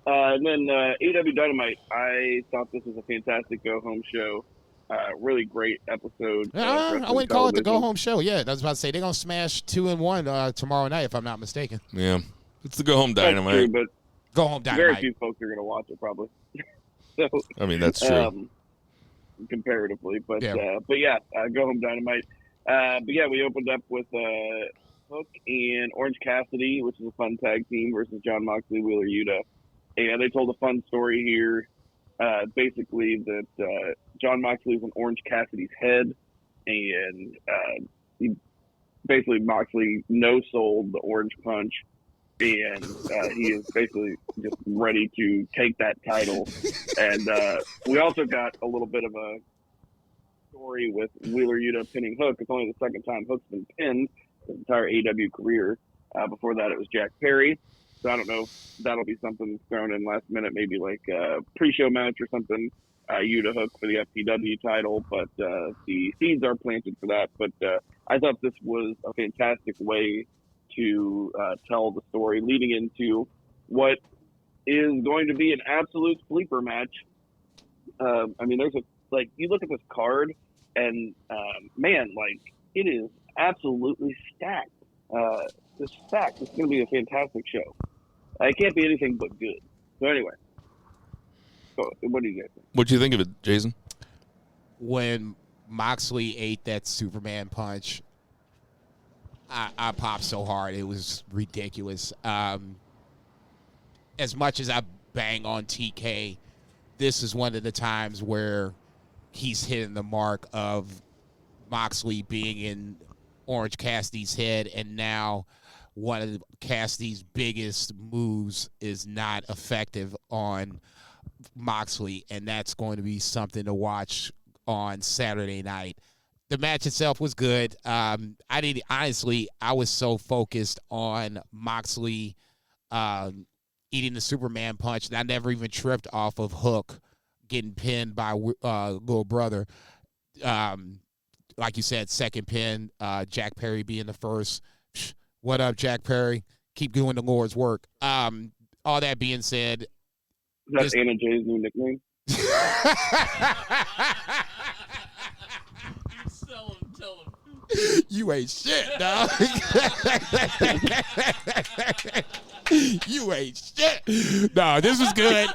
And then AEW Dynamite, I thought this was a fantastic go-home show. Really great episode. I wouldn't call it the go-home show. Yeah, I was about to say, they're going to smash 2 and 1 tomorrow night, if I'm not mistaken. Yeah, it's the go-home Dynamite. That's true, but go-home Dynamite. Very few folks are going to watch it, probably. So, I mean, that's true. Comparatively. But yeah, go-home Dynamite. But yeah, we opened up with Hook and Orange Cassidy, which is a fun tag team, versus John Moxley, Wheeler Yuta. And they told a fun story here, basically that John Moxley is on Orange Cassidy's head, and Moxley no-sold the Orange Punch, and he is basically just ready to take that title. And we also got a little bit of a story with Wheeler Yuta pinning Hook. It's only the second time Hook's been pinned his entire AEW career. Before that, it was Jack Perry. So I don't know if that'll be something thrown in last minute, maybe like a pre-show match or something. Yuta Hook for the FTW title, but the seeds are planted for that. But I thought this was a fantastic way to tell the story leading into what is going to be an absolute sleeper match. I mean, you look at this card, and man, like, it is absolutely stacked. It's stacked. It's going to be a fantastic show. It can't be anything but good. So anyway, what do you guys think? What do you think of it, Jason? When Moxley ate that Superman punch, I popped so hard. It was ridiculous. As much as I bang on TK, this is one of the times where he's hitting the mark of Moxley being in Orange Cassidy's head, and now one of Cassidy's biggest moves is not effective on Moxley, and that's going to be something to watch on Saturday night. The match itself was good. I was so focused on Moxley eating the Superman punch that I never even tripped off of Hook getting pinned by Little Brother. Like you said, second pin, Jack Perry being the first. What up, Jack Perry? Keep doing the Lord's work. All that being said, that's Anna Jay's new nickname. Tell him. You ain't shit, dog. You ain't shit. No, this was good.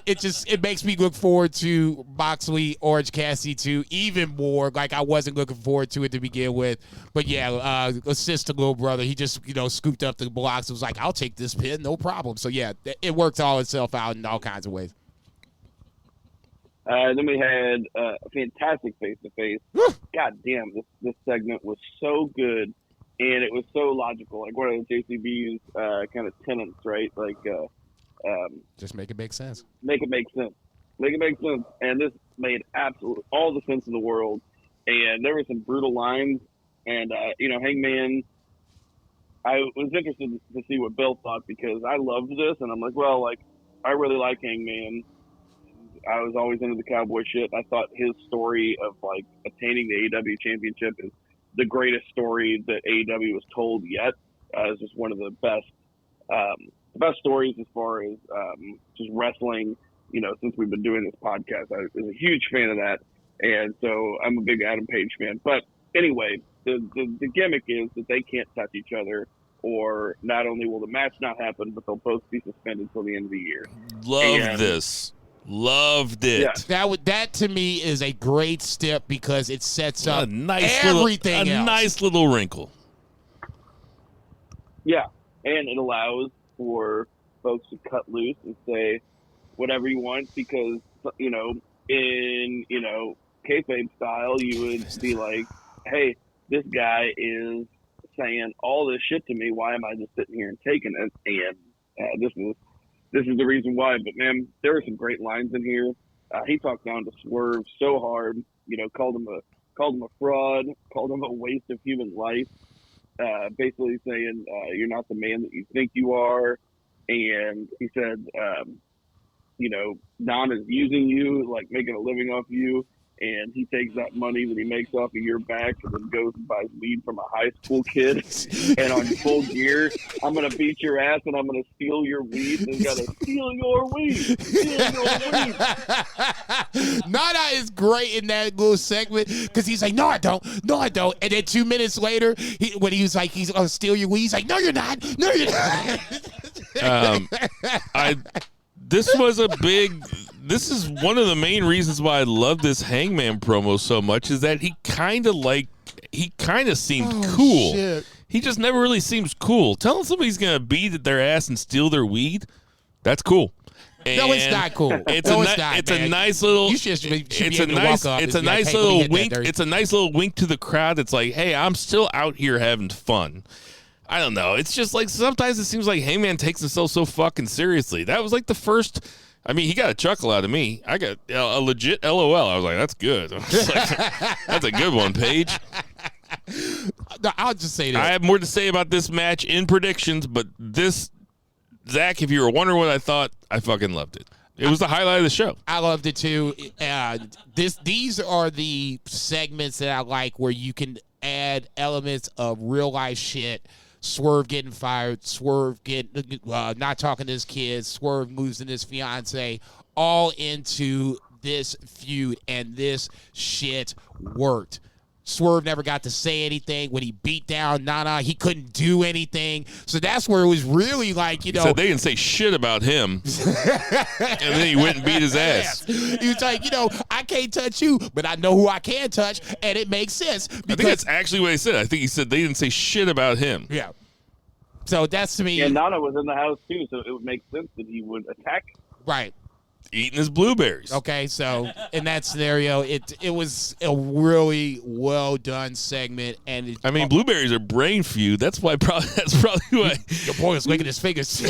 It makes me look forward to Moxley, Orange Cassidy 2 even more. Like, I wasn't looking forward to it to begin with. But yeah, assist to Little Brother. He just, scooped up the blocks. It was like, I'll take this pin, no problem. So yeah, it worked all itself out in all kinds of ways. Then we had a fantastic face-to-face. God damn, this segment was so good, and it was so logical. Like one of the JCB's kind of tenets, right? Like Just make it make sense. Make it make sense. And this made absolutely all the sense in the world. And there were some brutal lines. And, Hangman, I was interested to see what Bill thought because I loved this. And I'm like, well, like, I really like Hangman. I was always into the cowboy shit. I thought his story of, like, attaining the AEW championship is the greatest story that AEW was told yet. It's just one of the best stories as far as just wrestling, since we've been doing this podcast. I was a huge fan of that. And so I'm a big Adam Page fan. But anyway, the gimmick is that they can't touch each other, or not only will the match not happen, but they'll both be suspended until the end of the year. Loved it. Yeah. That to me is a great step because it sets up everything else. A nice little wrinkle. Yeah, and it allows for folks to cut loose and say whatever you want because, in kayfabe style, you would be like, hey, this guy is saying all this shit to me. Why am I just sitting here and taking it? And this is the reason why. But, man, there were some great lines in here. He talked down to Swerve so hard, called him a fraud, called him a waste of human life. Basically saying you're not the man that you think you are. And he said, Don is using you, like making a living off you. And he takes that money that he makes off of your back and then goes and buys weed from a high school kid. And on Full Gear, I'm going to beat your ass and I'm going to steal your weed. And got to steal your weed. Steal your weed. Nana is great in that little segment because he's like, no, I don't. And then 2 minutes later, when he was like, he's going to steal your weed, he's like, no, you're not. This is one of the main reasons why I love this Hangman promo so much is that he kind of seemed cool. Shit. He just never really seems cool. Telling somebody's going to beat their ass and steal their weed, that's cool. And no, it's not cool. It's a nice little. You should be it's able a to nice. walk up It's and a be like, nice hey, little let me hit wink. that It's a nice little wink to the crowd. It's like, hey, I'm still out here having fun. I don't know. It's just like sometimes it seems like Hangman takes himself so fucking seriously. That was like the first. I mean, he got a chuckle out of me. I got a legit LOL. I was like, that's good. That's a good one, Paige. No, I'll just say this. I have more to say about this match in predictions, but this, Zach, if you were wondering what I thought, I fucking loved it. It was the highlight of the show. I loved it too. These are the segments that I like where you can add elements of real life shit. Swerve getting fired, Swerve getting not talking to his kids, Swerve losing his fiance, all into this feud, and this shit worked. Swerve never got to say anything. When he beat down Nana, he couldn't do anything. So that's where it was really like, So they didn't say shit about him. And then he went and beat his ass. He was like, I can't touch you, but I know who I can touch, and it makes sense. I think that's actually what he said. I think he said they didn't say shit about him. Yeah. So that's to me. And Nana was in the house too, so it would make sense that he would attack. Right. Eating his blueberries. Okay, so in that scenario, it was a really well done segment, and blueberries are brain food. That's probably why your boy was licking his fingers.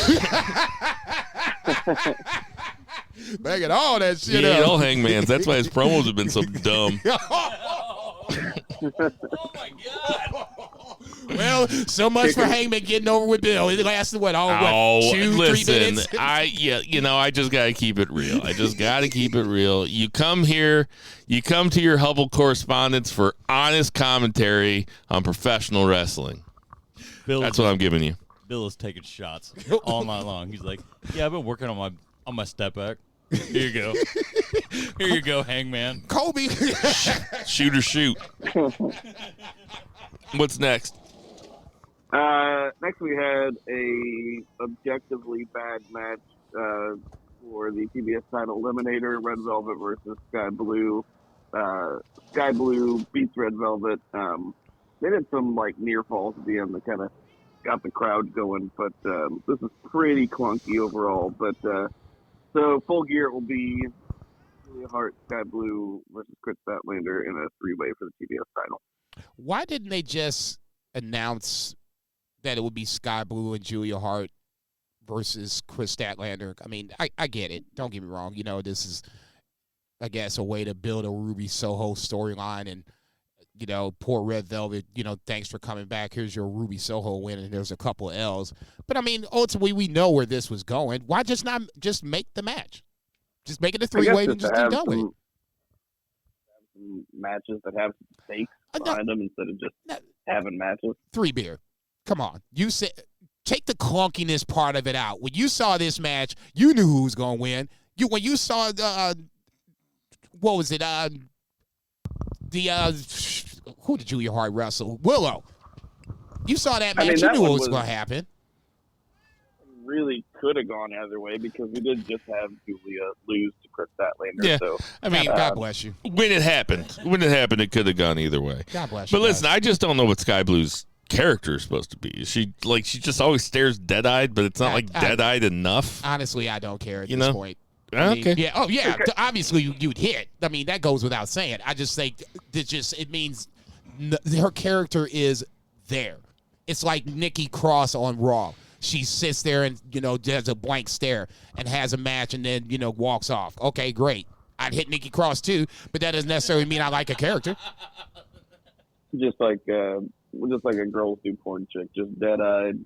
Banging all that shit up. All Hangmans. That's why his promos have been so dumb. Oh my God. Well, so much for Hangman getting over with Bill. It lasted 3 minutes? I just got to keep it real. You come here, you come to your Hubble correspondence for honest commentary on professional wrestling. That's what I'm giving you. Bill is taking shots all night long. He's like, yeah, I've been working on my step back. Here you go. Here you go, Hangman. Kobe. Shoot or shoot. What's next? Next we had a objectively bad match for the TBS title eliminator, Red Velvet versus Sky Blue. Sky Blue beats Red Velvet. They did some near falls at the end that kind of got the crowd going, but this is pretty clunky overall. But so Full Gear will be Julia Hart, Sky Blue versus Chris Statlander in a 3-way for the TBS title. Why didn't they just announce that it would be Sky Blue and Julia Hart versus Chris Statlander. I mean, I get it. Don't get me wrong. This is, I guess, a way to build a Ruby Soho storyline. And, poor Red Velvet, thanks for coming back. Here's your Ruby Soho win, and there's a couple of L's. But, I mean, ultimately, we know where this was going. Why just not just make the match? Just make it a three-way and just be done with it. Some matches that have stakes behind them instead of just having matches. 3 beer. Come on. You said take the clunkiness part of it out. When you saw this match, you knew who was going to win. When you saw what was it? Who did Julia Hart wrestle? Willow. You saw that match. You knew what was going to happen. Really could have gone either way because we did just have Julia lose to Chris Statlander. Yeah. So, I mean, God bless you. When it happened, it could have gone either way. God bless you. But listen, I just don't know what Sky Blue's character is supposed to be. Is she just always stares dead-eyed, but it's not dead-eyed enough? Honestly, I don't care at this point. Okay. Yeah. Oh, yeah. Okay. Obviously, you'd hit. I mean, that goes without saying. I just think it means her character is there. It's like Nikki Cross on Raw. She sits there and, does a blank stare and has a match and then, walks off. Okay, great. I'd hit Nikki Cross too, but that doesn't necessarily mean I like a character. Just like a girls do porn chick, just dead-eyed,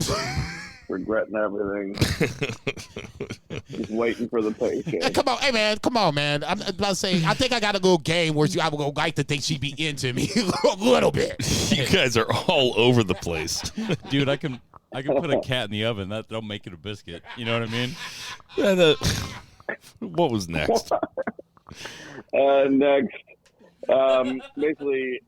regretting everything, just waiting for the paycheck. Come on, hey man, I'm about to say, I think I got a little game where I would like to think she'd be into me a little bit. You guys are all over the place, dude. I can put a cat in the oven. That'll make it a biscuit. You know what I mean? What was next? Next, basically,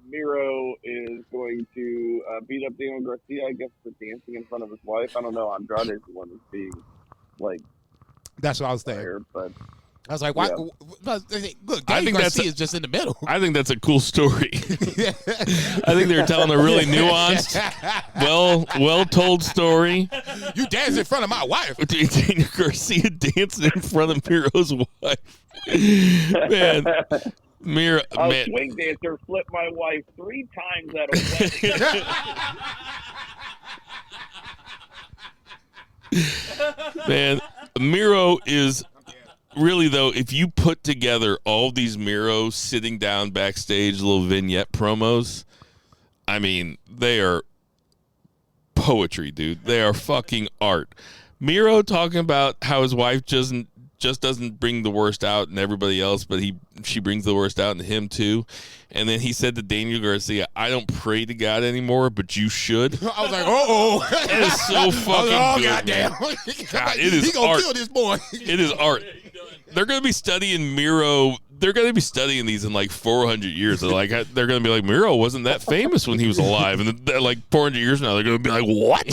Miro is going to beat up Daniel Garcia, I guess, for dancing in front of his wife. I don't know. Andrade is the one that's being, that's what I was thinking. But I was like, why? Yeah. Look, Daniel Garcia is just in the middle. I think that's a cool story. I think they're telling a really nuanced, well-told story. You dance in front of my wife. Daniel Garcia dancing in front of Miro's wife. Man. Miro, a swing dancer flipped my wife 3 times at a wedding. Man, Miro is really, though, if you put together all these Miro sitting down backstage little vignette promos, I mean, they are poetry, dude. They are fucking art. Miro talking about how his wife just doesn't bring the worst out in everybody else, but she brings the worst out in him too. And then he said to Daniel Garcia, "I don't pray to God anymore, but you should." I was like, "Uh-oh." It is so fucking good. Goddamn. God, it is he gonna art. kill this boy. It is art. They're going to be studying Miro. They're going to be studying these in 400 years. They're they're going to be like, Miro wasn't that famous when he was alive. And then, 400 years from now, they're going to be like, what?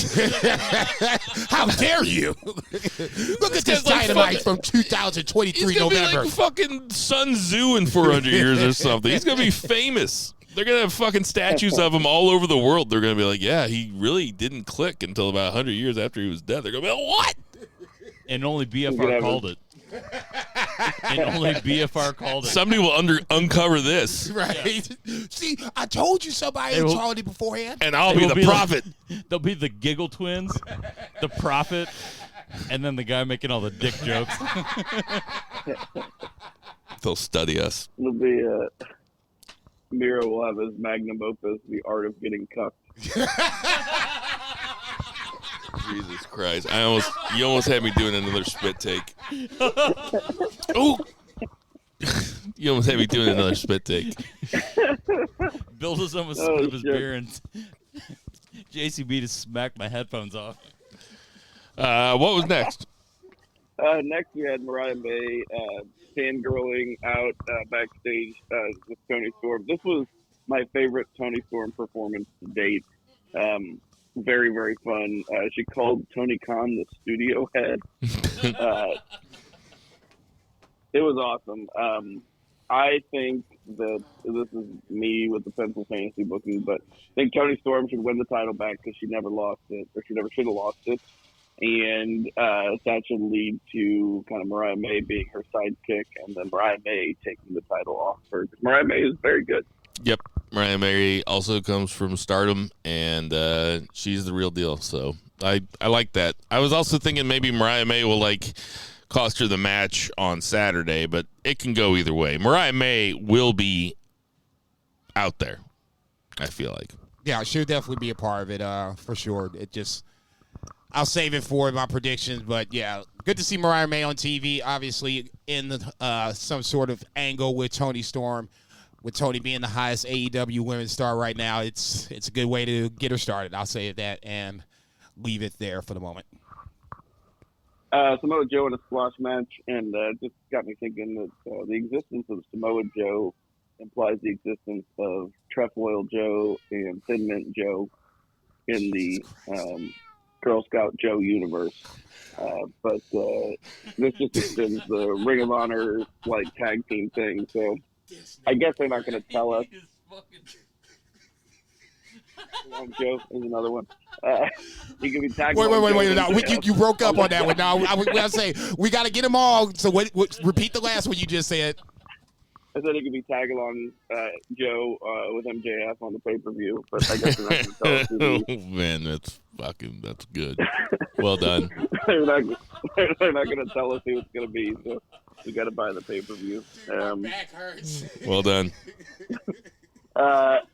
How dare you? Look at this Dynamite from 2023 November. He's going to be like fucking Sun Tzu in 400 years or something. He's going to be famous. They're going to have fucking statues of him all over the world. They're going to be like, yeah, he really didn't click until about 100 years after he was dead. They're going to be like, what? And only BFR called it. And only BFR called it. Somebody will uncover this. Right. See, I told you somebody told it beforehand. And I'll be the prophet. They'll be the Giggle Twins, the prophet, and then the guy making all the dick jokes. They'll study us. It'll be Miro will have his magnum opus, The Art of Getting Cucked. Jesus Christ! You almost had me doing another spit take. Ooh! You almost had me doing another spit take. Bill does almost spit his beer, and JCB just smacked my headphones off. What was next? Next, we had Mariah May fangirling out backstage with Toni Storm. This was my favorite Toni Storm performance to date. Very, very fun. She called Tony Khan the studio head. It was awesome. I think that this is me with the pencil fantasy booking, but I think Toni Storm should win the title back because she never lost it, or she never should have lost it. And that should lead to kind of Mariah May being her sidekick, and then Mariah May taking the title off her. Mariah May is very good. Yep. Mariah May also comes from Stardom, and she's the real deal. So I like that. I was also thinking maybe Mariah May will cost her the match on Saturday, but it can go either way. Mariah May will be out there, I feel like. Yeah, she'll definitely be a part of it for sure. I'll save it for my predictions, but yeah, good to see Mariah May on TV. Obviously, in some sort of angle with Toni Storm, with Toni being the highest AEW women's star right now. It's a good way to get her started. I'll say that and leave it there for the moment. Samoa Joe in a squash match, and just got me thinking that the existence of Samoa Joe implies the existence of Trefoil Joe and Thin Mint Joe in the Girl Scout Joe universe. But this just extends the Ring of Honor tag team thing. So I guess they're not going to tell us. Joe is another one. He can be tagged. Wait. No, you broke up on that one. Now I say we got to get them all. So repeat the last one you just said. I said he could be tag along Joe with MJF on the pay-per-view, but I guess they're not going to tell us. Oh man, that's good. Well done. they're not going to tell us who it's going to be, so we got to buy the pay-per-view. My back hurts. Well done.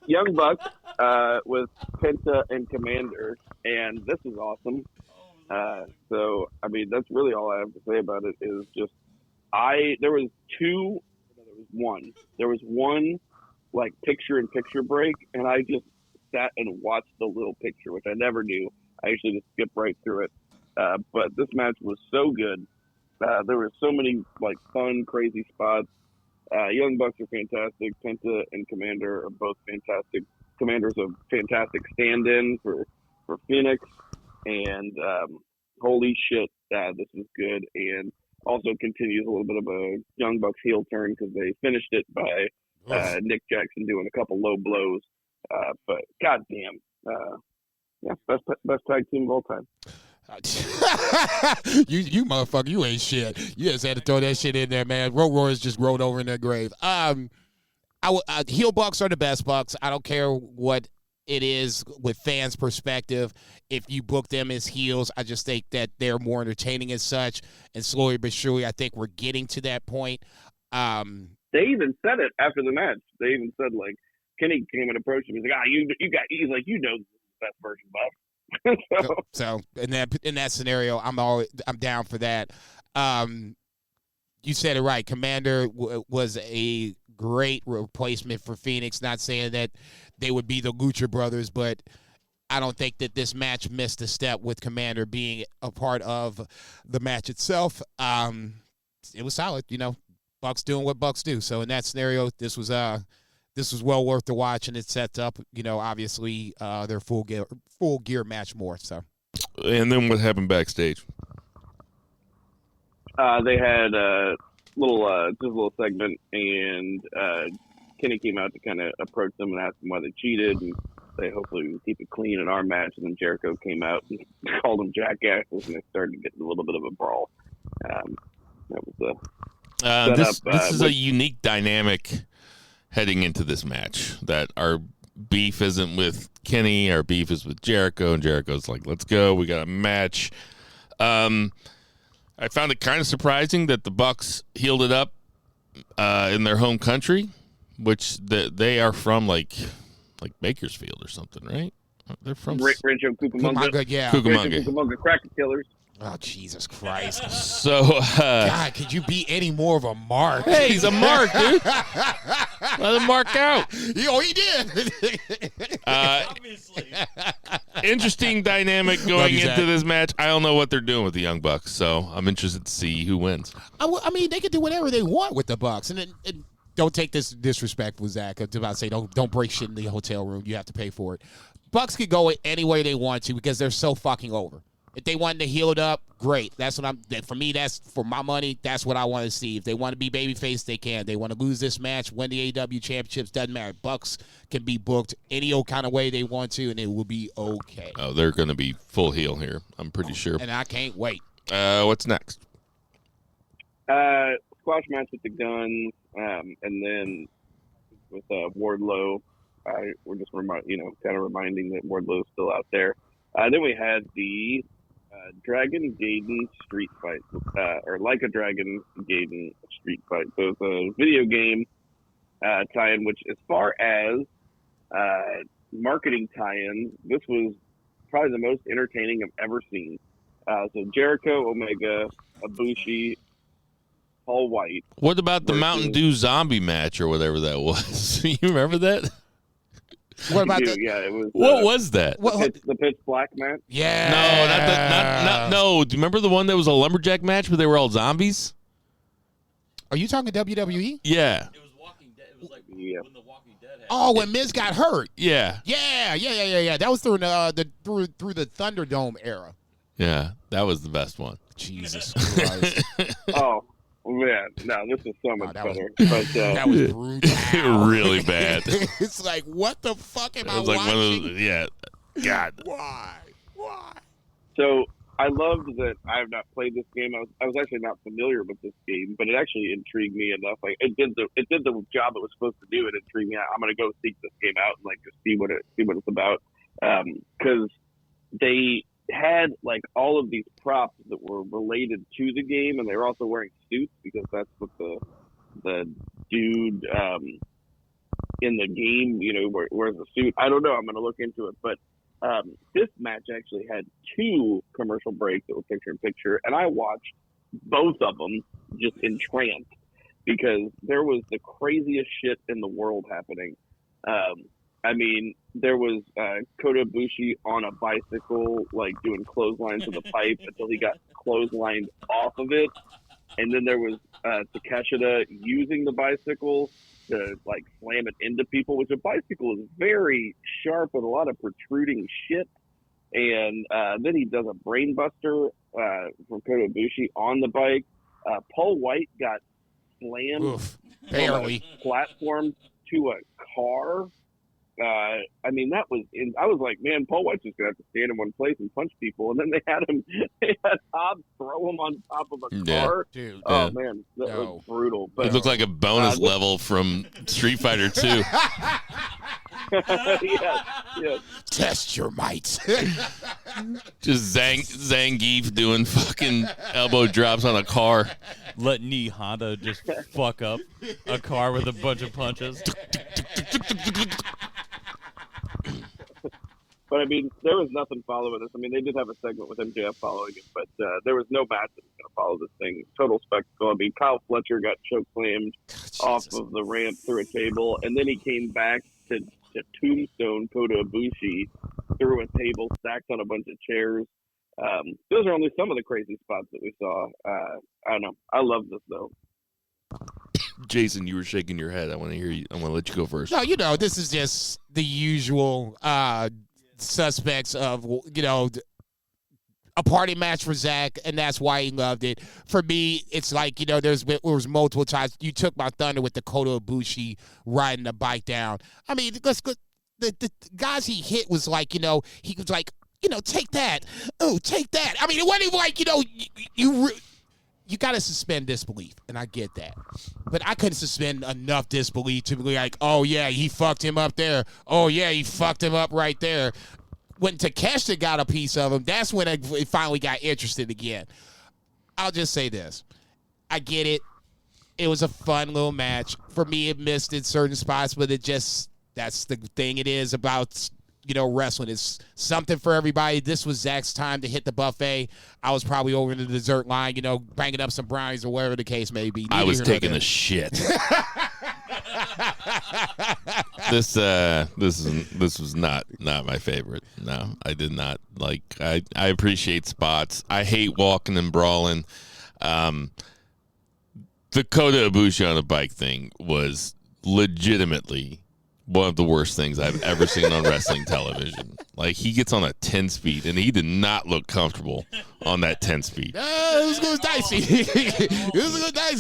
Young Bucks with Penta and Komander, and this is awesome. So I mean, that's really all I have to say about it. Is just there was one picture-in-picture break, and I just sat and watched the little picture, which I never do. I usually just skip right through it. But this match was so good. There were so many fun, crazy spots. Young Bucks are fantastic. Penta and Komander are both fantastic. Commander's a fantastic stand-in for Phoenix, and holy shit, this is good. And also continues a little bit of a Young Bucks heel turn because they finished it by Nick Jackson doing a couple low blows. But goddamn, best tag team of all time. you motherfucker, you ain't shit. You just had to throw that shit in there, man. Road Warriors just rolled over in their grave. Heel Bucks are the best Bucks. I don't care what it is with fans' perspective. If you book them as heels, I just think that they're more entertaining as such. And slowly but surely, I think we're getting to that point. They even said it after the match. They even said Kenny came and approached him. He's like, he's like, the best version of us. So in that scenario, I'm down for that. You said it right. Komander was a great replacement for Phoenix. Not saying that they would be the Lucha Brothers, but I don't think that this match missed a step with Komander being a part of the match itself. It was solid, Bucks doing what Bucks do. So in that scenario, this was well worth the watch, and it sets up, obviously their full gear match more. So. And then what happened backstage? They had a little segment, and Kenny came out to kind of approach them and ask them why they cheated, and say hopefully we can keep it clean in our match. And then Jericho came out and called them jackasses, and they started getting a little bit of a brawl. That was this is a unique dynamic heading into this match, that our beef isn't with Kenny, our beef is with Jericho, and Jericho's like, let's go, we got a match. I found it kind of surprising that the Bucks healed it up in their home country, which they are from like Bakersfield or something, right? They're from Rancho Cucamonga. Yeah. Cucamonga Cracker Killers. Oh, Jesus Christ. So, God, could you be any more of a mark? Hey, he's a mark, dude. Let him mark out. He did. Obviously. Interesting dynamic going into this match. I don't know what they're doing with the Young Bucks, so I'm interested to see who wins. I mean, they can do whatever they want with the Bucks, and don't take this disrespectful, Zach. I'm about to say don't break shit in the hotel room. You have to pay for it. Bucks could go any way they want to because they're so fucking over. If they wanted to heal it up, great. That's what for me, that's for my money. That's what I want to see. If they want to be babyface, they can. They want to lose this match, win the AEW championships, doesn't matter. Bucks can be booked any old kind of way they want to, and it will be okay. Oh, they're going to be full heel here, I'm pretty sure. And I can't wait. What's next? Squash match with the Guns, and then with Wardlow. We're just reminding that Wardlow's still out there. Then we had the Dragon Gaiden Street Fight, or Like a Dragon Gaiden Street Fight. So it's a video game tie-in, which as far as marketing tie-ins, this was probably the most entertaining I've ever seen. So Jericho, Omega, Ibushi, Paul White. What about the Mountain Dew zombie match or whatever that was? You remember that? What about that? Yeah, it was. What was that? The Pitch Black match? Yeah. No, do you remember the one that was a lumberjack match where they were all zombies? Are you talking WWE? Yeah. It was Walking Dead. It was like when the Walking Dead happened. Oh, when Miz got hurt. Yeah. Yeah. That was through the Thunderdome era. Yeah, that was the best one. Jesus Christ. Oh, man. No, this is so much better. But, that was brutal. Really bad. It's like, what the fuck am I like watching? one of those, yeah. God. Why? So I loved that I have not played this game. I was actually not familiar with this game, but it actually intrigued me enough. Like it did the job it was supposed to do. It intrigued me. I'm gonna go seek this game out and like just see what it's about. Because they had like all of these props that were related to the game, and they were also wearing suits because that's what the dude in the game, wears a suit. I don't know. I'm gonna look into it, but this match actually had 2 commercial breaks that were picture-in-picture, and I watched both of them just entranced because there was the craziest shit in the world happening. I mean, there was Kota Ibushi on a bicycle, like doing clotheslines with a pipe until he got clotheslined off of it. And then there was Takeshita using the bicycle to like slam it into people, which a bicycle is very sharp with a lot of protruding shit. And then he does a brain buster from Kota Ibushi on the bike. Paul White got slammed barely platform to a car. I mean, that was I was like, man, Paul White's just gonna have to stand in one place and punch people, and then they had Hobbs throw him on top of a car. Dude. Oh man, that was brutal. But it looked like a bonus level from Street Fighter 2. yeah. Test your might. Just Zangief doing fucking elbow drops on a car. Letting E Honda just fuck up a car with a bunch of punches. But I mean, there was nothing following this. I mean, they did have a segment with MJF following it, but there was no match that was going to follow this thing. Total spectacle. I mean, Kyle Fletcher got chokeslammed off of the ramp through a table, and then he came back to tombstone Kota Ibushi through a table stacked on a bunch of chairs. Those are only some of the crazy spots that we saw. I don't know. I love this though. Jason, you were shaking your head. I want to hear you. I want to let you go first. No, this is just the usual suspects of, a party match for Zach, and that's why he loved it. For me, it's like, there was multiple times. You took my thunder with the Kota Ibushi riding the bike down. I mean, the guys he hit was like, he was like, take that. Oh, take that. I mean, it wasn't even like, you got to suspend disbelief, and I get that. But I couldn't suspend enough disbelief to be like, oh, yeah, he fucked him up there. Oh, yeah, he fucked him up right there. When Takeshita got a piece of him, that's when it finally got interested again. I'll just say this. I get it. It was a fun little match. For me, it missed in certain spots, but that's the thing it is about wrestling. It's something for everybody. This was Zach's time to hit the buffet. I was probably over in the dessert line, banging up some brownies or whatever the case may be. I was taking a shit. This was not my favorite. No, I did not like. I appreciate spots. I hate walking and brawling. The Kota Ibushi on a bike thing was legitimately one of the worst things I've ever seen on wrestling television. Like, he gets on a 10-speed, and he did not look comfortable on that 10-speed. It was going dicey.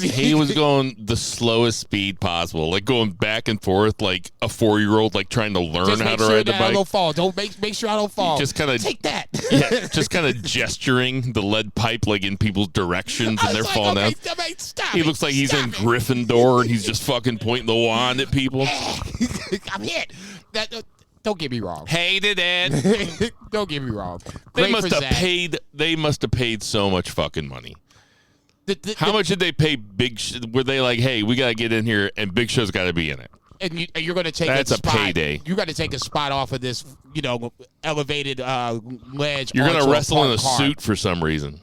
He was going the slowest speed possible, like going back and forth like a 4-year-old, like trying to learn how to ride the bike. I don't fall. Make sure I don't fall. Just kind of take that. Yeah, just kind of gesturing the lead pipe like in people's directions, and they're falling down. He looks like he's in Gryffindor, and he's just fucking pointing the wand at people. I'm hit. Don't get me wrong. Hated it. Don't get me wrong. They must have paid so much fucking money. How much did they pay Big Show? Were they like, hey, we got to get in here and Big Show's got to be in it? And you're going to take That's a spot. Payday. You got to take a spot off of this, elevated ledge. You're going to wrestle in a car. suit for some reason.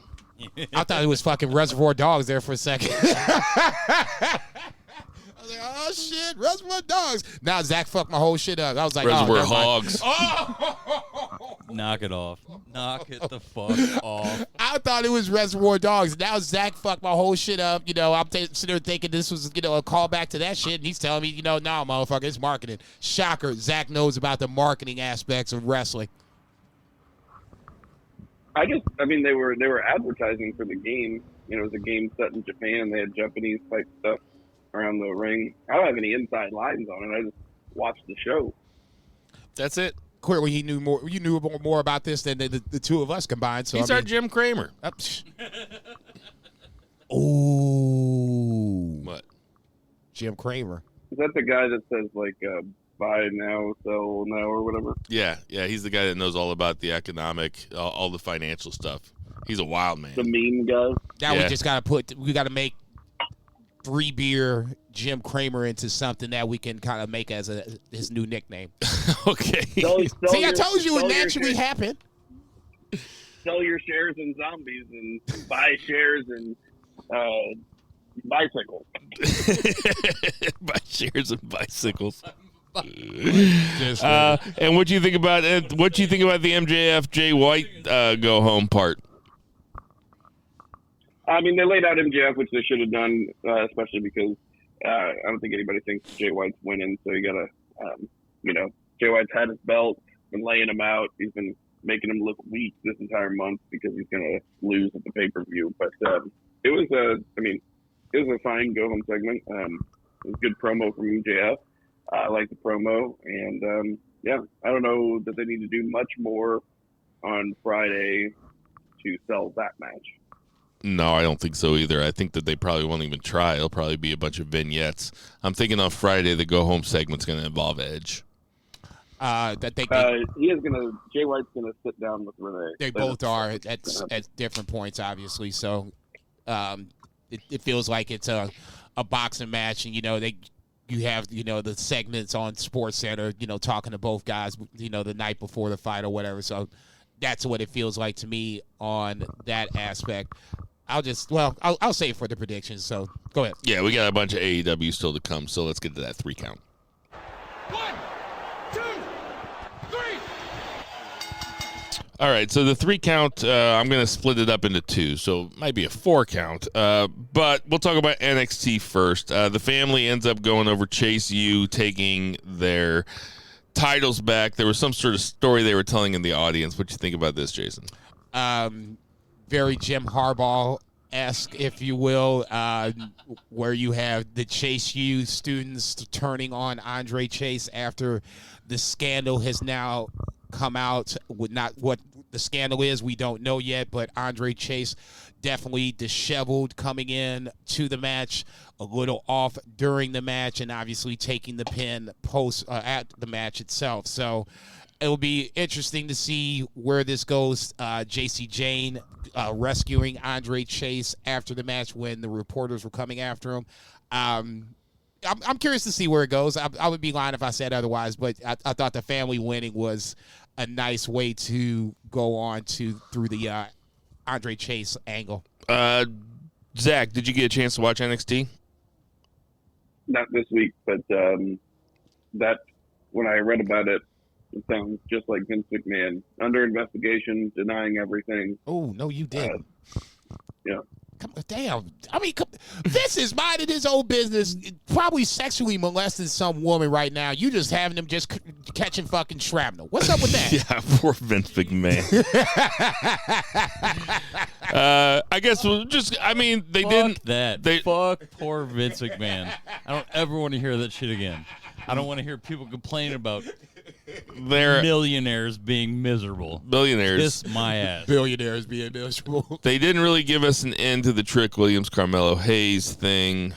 I thought it was fucking Reservoir Dogs there for a second. I was like, oh shit, Reservoir Dogs. Now Zach fucked my whole shit up. I was like, Reservoir Hogs. Knock it off. Knock it the fuck off. I thought it was Reservoir Dogs. Now Zach fucked my whole shit up. I'm sitting there thinking this was, a callback to that shit. And he's telling me, nah, motherfucker, it's marketing. Shocker. Zach knows about the marketing aspects of wrestling. They were advertising for the game. It was a game set in Japan. They had Japanese type stuff around the ring. I don't have any inside lines on it. I just watched the show. That's it. Clearly, he knew more. You knew more about this than the two of us combined. So he's our Jim Cramer. Oh, what? Jim Cramer. Is that the guy that says like buy now, sell now, or whatever? Yeah. He's the guy that knows all about the economic, all the financial stuff. He's a wild man. The meme guy. Now we just got to make 3 beer Jim Cramer into something that we can kind of make as his new nickname. Okay. See, I told you it would naturally happen. Sell your shares in zombies and buy shares in bicycles. Buy shares in bicycles. And what do you think about the MJF Jay White go home part? They laid out MJF, which they should have done, especially because I don't think anybody thinks Jay White's winning. So you gotta, Jay White's had his belt, been laying him out. He's been making him look weak this entire month because he's gonna lose at the pay-per-view. But it was a fine go home segment. It was good promo from MJF. I like the promo, and I don't know that they need to do much more on Friday to sell that match. No, I don't think so either. I think that they probably won't even try. It'll probably be a bunch of vignettes. I'm thinking on Friday the go home segment's going to involve Edge. Jay White's gonna sit down with Renee. They both are at different points, obviously. So it feels like it's a boxing match, and you have the segments on SportsCenter, talking to both guys, the night before the fight or whatever. So that's what it feels like to me on that aspect. I'll save for the predictions. So go ahead. Yeah, we got a bunch of AEW still to come. So let's get to that 3 count. 1, 2, 3. All right, so the 3 count, I'm going to split it up into 2, so it might be a 4 count. But we'll talk about NXT first. The family ends up going over Chase U, taking their titles back. There was some sort of story they were telling in the audience. What do you think about this, Jason? Very Jim Harbaugh-esque, if you will, where you have the Chase U students turning on Andre Chase after the scandal has now come out. Not what the scandal is, we don't know yet, but Andre Chase definitely disheveled coming in to the match, a little off during the match, and obviously taking the pin post at the match itself. So it'll be interesting to see where this goes. JC Jane rescuing Andre Chase after the match when the reporters were coming after him. I'm curious to see where it goes. I would be lying if I said otherwise, but I thought the family winning was a nice way to go on through the Andre Chase angle. Zach, did you get a chance to watch NXT? Not this week, but that when I read about it, it sounds just like Vince McMahon. Under investigation, denying everything. Oh, no, you did. Yeah. Damn. I mean, this is minding his own business, probably sexually molesting some woman right now. You just having him just catching fucking shrapnel. What's up with that? Yeah, poor Vince McMahon. I guess we'll just, they didn't. Fuck poor Vince McMahon. I don't ever want to hear that shit again. I don't want to hear people complaining about millionaires being miserable. Billionaires. Kiss my ass. Billionaires being miserable. They didn't really give us an end to the Trick Williams, Carmelo Hayes thing.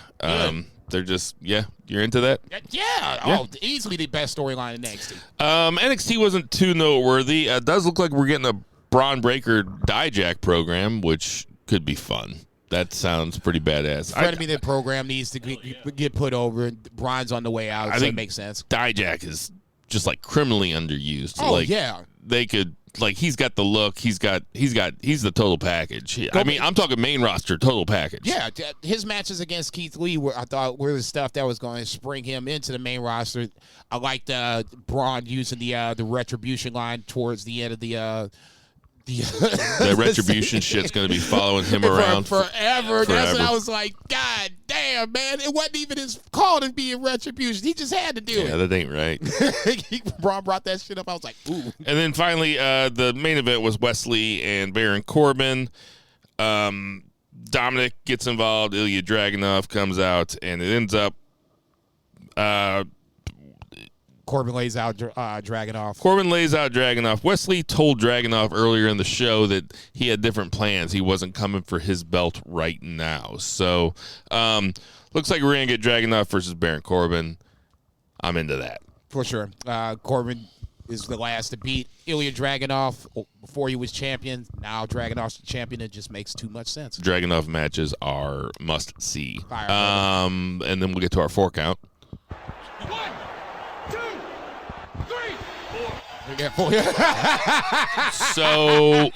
they're just you're into that. Yeah. Oh, easily the best storyline in NXT. NXT wasn't too noteworthy. It does look like we're getting a Braun Breaker Dijak program, which could be fun. That sounds pretty badass. The program needs to get put over. Braun's on the way out, so it makes sense. Dijak is just like criminally underused. Oh, they could he's got the look. He's the total package. I'm talking main roster total package. Yeah, his matches against Keith Lee were the stuff that was going to spring him into the main roster. I liked Braun using the Retribution line towards the end of the Retribution shit's going to be following him around forever. That's what I was like, God damn, man. It wasn't even his call to be in Retribution. He just had to do it. Yeah, that ain't right. Braun brought that shit up. I was like, ooh. And then finally, the main event was Wesley and Baron Corbin. Dominic gets involved. Ilya Dragunov comes out, and it ends up Corbin lays out Dragunov. Corbin lays out Dragunov. Wesley told Dragunov earlier in the show that he had different plans. He wasn't coming for his belt right now. So, looks like we're going to get Dragunov versus Baron Corbin. I'm into that. For sure. Corbin is the last to beat Ilya Dragunov before he was champion. Now Dragunov's the champion. It just makes too much sense. Dragunov matches are must-see. And then we'll get to our 4 count. 1, 2, 3, 4. So,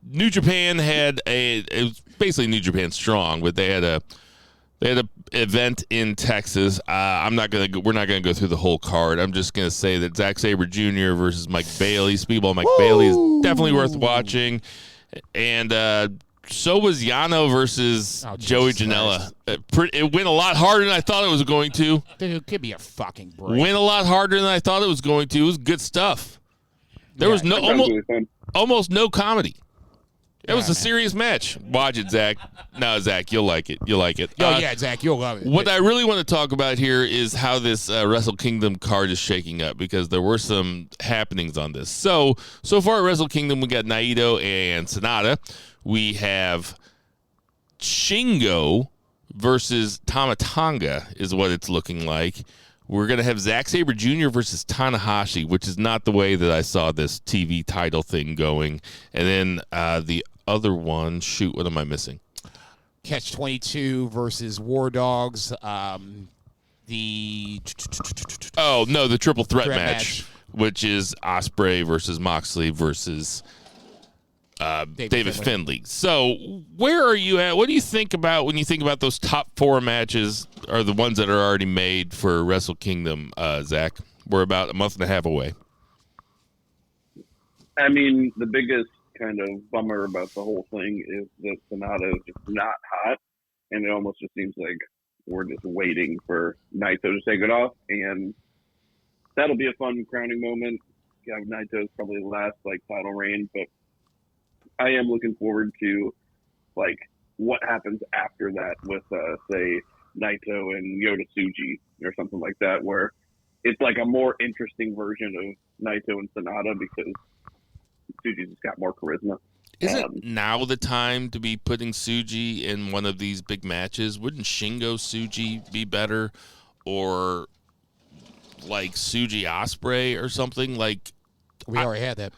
New Japan had it was basically New Japan Strong, but they had a event in Texas. We're not gonna go through the whole card. I'm just gonna say that Zack Sabre Jr. versus Mike Bailey, Speedball Mike Bailey, is definitely worth watching, and so was Yano versus Joey Janela. It went a lot harder than I thought it was going to. Dude, give me a fucking break. Went a lot harder than I thought it was going to. It was good stuff. There was almost no comedy. It was a serious match. Watch it, Zach. No, Zach, you'll like it. You'll like it. Zach, you'll love it. What I really want to talk about here is how this Wrestle Kingdom card is shaking up, because there were some happenings on this. So far at Wrestle Kingdom, we got Naito and Sonata. We have Shingo versus Tama Tonga is what it's looking like. We're going to have Zack Sabre Jr. versus Tanahashi, which is not the way that I saw this TV title thing going. And then the other one, what am I missing? Catch 22 versus War Dogs. The triple threat match, which is Ospreay versus Moxley versus David Finlay. So where are you at? What do you think about when you think about those top 4 matches, or the ones that are already made for Wrestle Kingdom, Zach? We're about a month and a half away. I mean, the biggest kind of bummer about the whole thing is that Sonata is just not hot, and it almost just seems like we're just waiting for Naito to take it off, and that'll be a fun crowning moment. Yeah, Naito's probably the last title reign, but I am looking forward to what happens after that with say Naito and Yota Tsuji or something like that, where it's a more interesting version of Naito and Sonata, because Tsuji's just got more charisma. Isn't now the time to be putting Tsuji in one of these big matches? Wouldn't Shingo Tsuji be better, or Tsuji Ospreay or something? We already had that.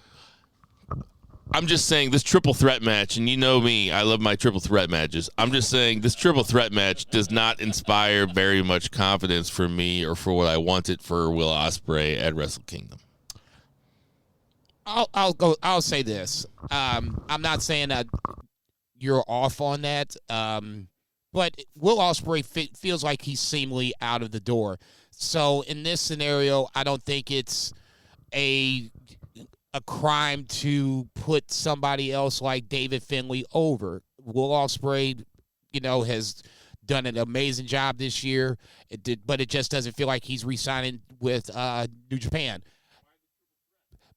I'm just saying this triple threat match, and you know me, I love my triple threat matches. I'm just saying this triple threat match does not inspire very much confidence for me or for what I wanted for Will Ospreay at Wrestle Kingdom. I'll say this. I'm not saying that you're off on that, but Will Ospreay feels like he's seemingly out of the door. So in this scenario, I don't think it's a crime to put somebody else like David Finlay over. Will Ospreay, has done an amazing job this year. But it just doesn't feel like he's re-signing with New Japan.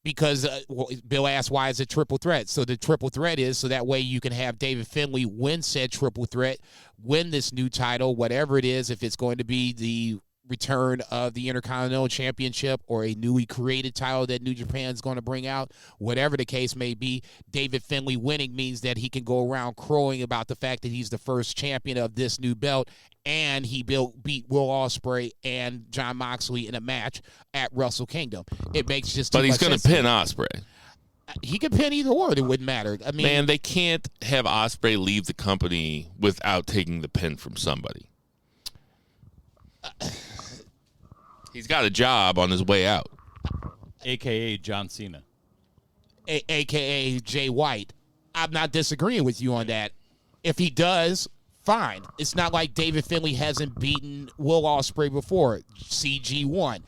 Because Bill asked, why is it triple threat? So the triple threat is so that way you can have David Finlay win said triple threat, win this new title, whatever it is, if it's going to be the return of the Intercontinental Championship or a newly created title that New Japan is going to bring out. Whatever the case may be, David Finlay winning means that he can go around crowing about the fact that he's the first champion of this new belt, and he beat Will Ospreay and Jon Moxley in a match at Wrestle Kingdom. It makes just too But he's going to pin Ospreay. He could pin either or. It wouldn't matter. I mean, Man, they can't have Ospreay leave the company without taking the pin from somebody. He's got a job on his way out. A.K.A. John Cena. A.K.A. Jay White. I'm not disagreeing with you on that. If he does, fine. It's not like David Finlay hasn't beaten Will Ospreay before. CG won.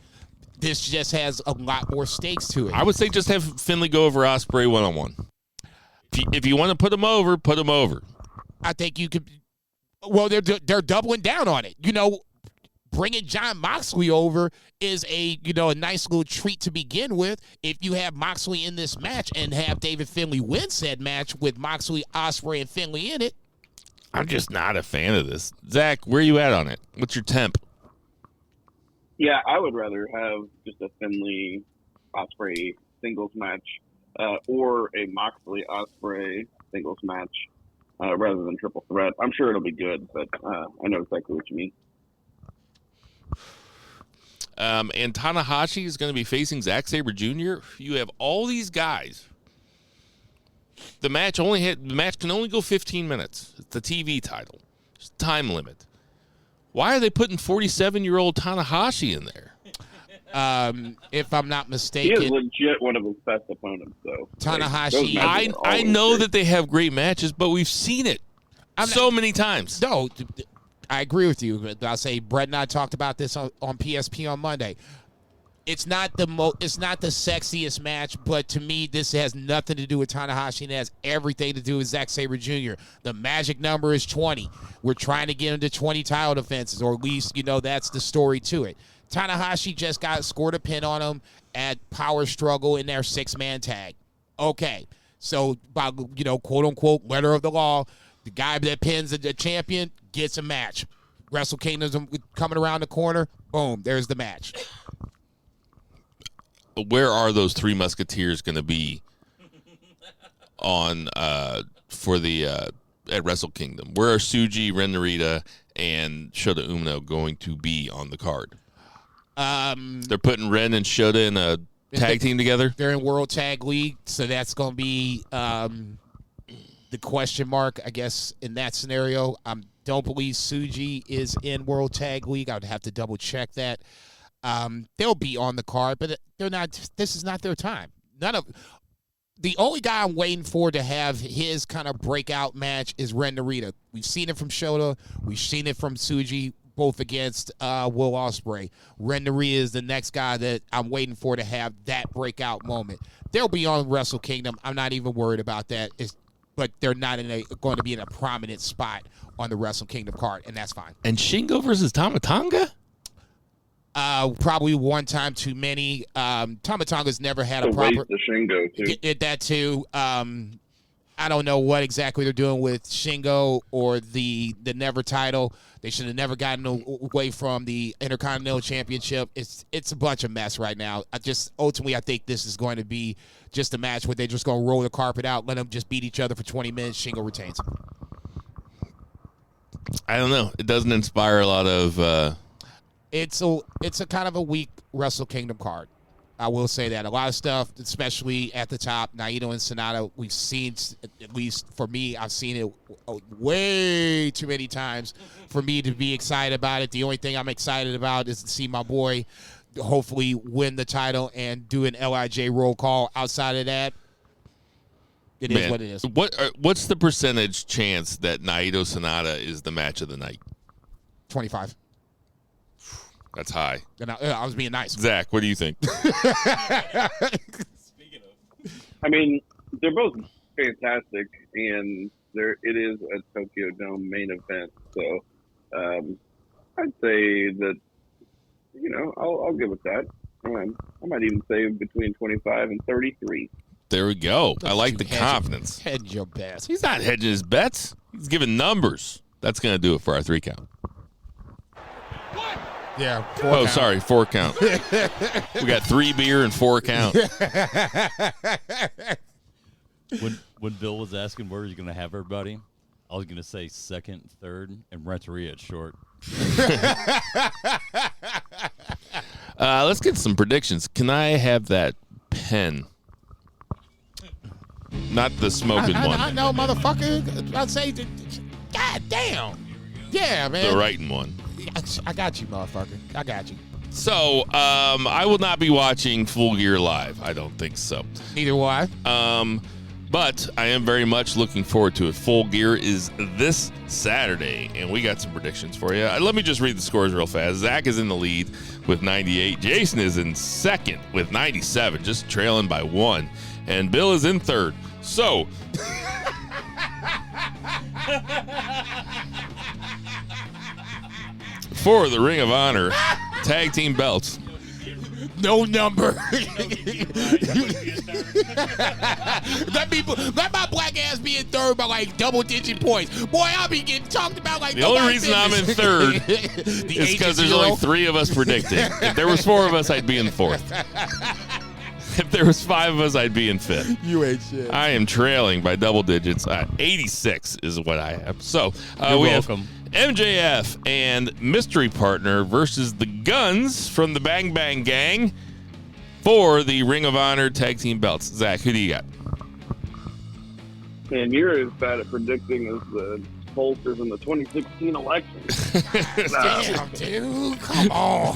This just has a lot more stakes to it. I would say just have Finlay go over Ospreay one-on-one. If you want to put him over, put him over. I think you could. Well, they're doubling down on it. You know, bringing Jon Moxley over is a nice little treat to begin with. If you have Moxley in this match and have David Finlay win said match with Moxley, Ospreay, and Finlay in it. I'm just not a fan of this. Zach, where are you at on it? What's your temp? Yeah, I would rather have just a Finlay Ospreay singles match or a Moxley Ospreay singles match rather than triple threat. I'm sure it'll be good, but I know exactly what you mean. And Tanahashi is going to be facing Zack Sabre Jr. You have all these guys. The match can only go 15 minutes. It's the TV title. It's time limit. Why are they putting 47-year-old Tanahashi in there? If I'm not mistaken, he is legit one of his best opponents, though. Tanahashi. I know that they have great matches, but we've seen it so many times. No, I agree with you. I'll say Brett and I talked about this on PSP on Monday. It's not the sexiest match, but to me, this has nothing to do with Tanahashi, and it has everything to do with Zack Sabre Jr. The magic number is 20. We're trying to get him to 20 title defenses, or at least, that's the story to it. Tanahashi just scored a pin on him at Power Struggle in their 6-man tag. Okay, so by quote unquote letter of the law, the guy that pins the champion gets a match. Wrestle Kingdom's coming around the corner. Boom, there's the match. Where are those Three Musketeers going to be on for the at Wrestle Kingdom? Where are Tsuji, Ren Narita, and Shota Umino going to be on the card? They're putting Ren and Shota in a tag team together? They're in World Tag League, so that's going to be the question mark, I guess, in that scenario. I don't believe Tsuji is in World Tag League. I would have to double-check that. They'll be on the card, but they're not. This is not their time. The only guy I'm waiting for to have his kind of breakout match is Ren Narita. We've seen it from Shota. We've seen it from Tsuji, both against Will Ospreay. Ren Narita is the next guy that I'm waiting for to have that breakout moment. They'll be on Wrestle Kingdom. I'm not even worried about that. But they're not going to be in a prominent spot on the Wrestle Kingdom card, and that's fine. And Shingo versus Tama Tonga? Probably one time too many. Tama Tonga's never had a proper. The Shingo too. Did that too. I don't know what exactly they're doing with Shingo or the Never title. They should have never gotten away from the Intercontinental Championship. It's a bunch of mess right now. Ultimately I think this is going to be just a match where they're just going to roll the carpet out, let them just beat each other for 20 minutes. Shingo retains. I don't know. It doesn't inspire a lot of. It's a kind of a weak Wrestle Kingdom card. I will say that. A lot of stuff, especially at the top, Naito and Sonata, we've seen, at least for me, I've seen it way too many times for me to be excited about it. The only thing I'm excited about is to see my boy hopefully win the title and do an LIJ roll call. Outside of that, it is what it is. What's the percentage chance that Naito Sonata is the match of the night? 25. That's high. And I was being nice. Zach, what do you think? I mean, they're both fantastic, and it is a Tokyo Dome main event. So I'd say that, I'll give it that. I might even say between 25 and 33. There we go. I like the confidence. Hedge your bets. He's not hedging his bets. He's giving numbers. That's going to do it for our 3 count. Yeah. 4 count. We got 3 beer and 4 count. When Bill was asking where he's going to have everybody, I was going to say second, third, and Renteria at short. Let's get some predictions. Can I have that pen? Not the smoking one. I know, motherfucker. I'd say, God damn. Yeah, man. The writing one. I got you, motherfucker. I got you. So, I will not be watching Full Gear live. I don't think so. Neither will I. But I am very much looking forward to it. Full Gear is this Saturday, and we got some predictions for you. Let me just read the scores real fast. Zach is in the lead with 98. Jason is in second with 97, just trailing by 1. And Bill is in third. So, for the Ring of Honor tag team belts, no number. Let my black ass be in third by like double-digit points. Boy, I'll be getting talked about like the only reason I'm in third is because there's only 3 of us predicting. If there was 4 of us, I'd be in fourth. If there was 5 of us, I'd be in fifth. You ain't shit. I am trailing by double digits. 86 is what I have. So You're we welcome. have MJF and Mystery Partner versus the Guns from the Bang Bang Gang for the Ring of Honor tag team belts. Zach, who do you got? And you're as bad at predicting as the pollsters in the 2016 election. Damn, dude. Come on.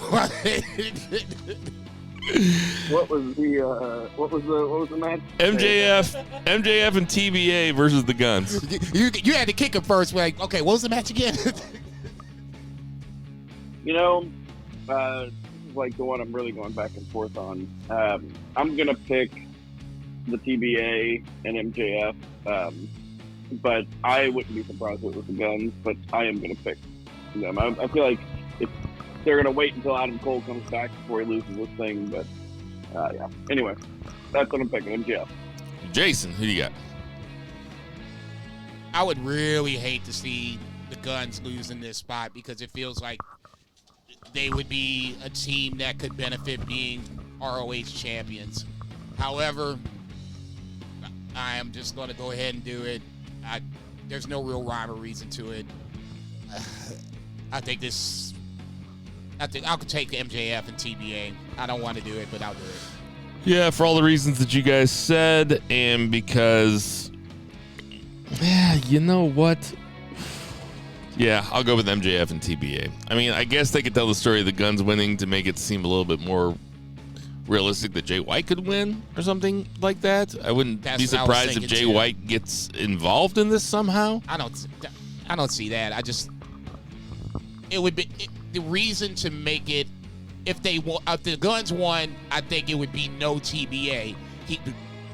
What was the match? MJF and TBA versus the Guns. You had to kick him first. Like, okay, what was the match again? Like the one I'm really going back and forth on. I'm gonna pick the TBA and MJF, but I wouldn't be surprised if it was the Guns. But I am gonna pick them. I feel like if they're gonna wait until Adam Cole comes back before he loses this thing. But yeah. Anyway, that's what I'm picking. MJF. Jason, who do you got? I would really hate to see the Guns lose in this spot because it feels like they would be a team that could benefit being ROH champions. However, I am just going to go ahead and do it. There's no real rhyme or reason to it. I think I'll take MJF and TBA. I don't want to do it, but I'll do it. Yeah, for all the reasons that you guys said, and because, yeah, you know what? Yeah, I'll go with MJF and TBA. I mean, I guess they could tell the story of the Guns winning to make it seem a little bit more realistic that Jay White could win or something like that. I wouldn't be surprised if Jay White gets involved in this somehow. I don't see that. It would be the reason to make it if the Guns won. I think it would be no TBA.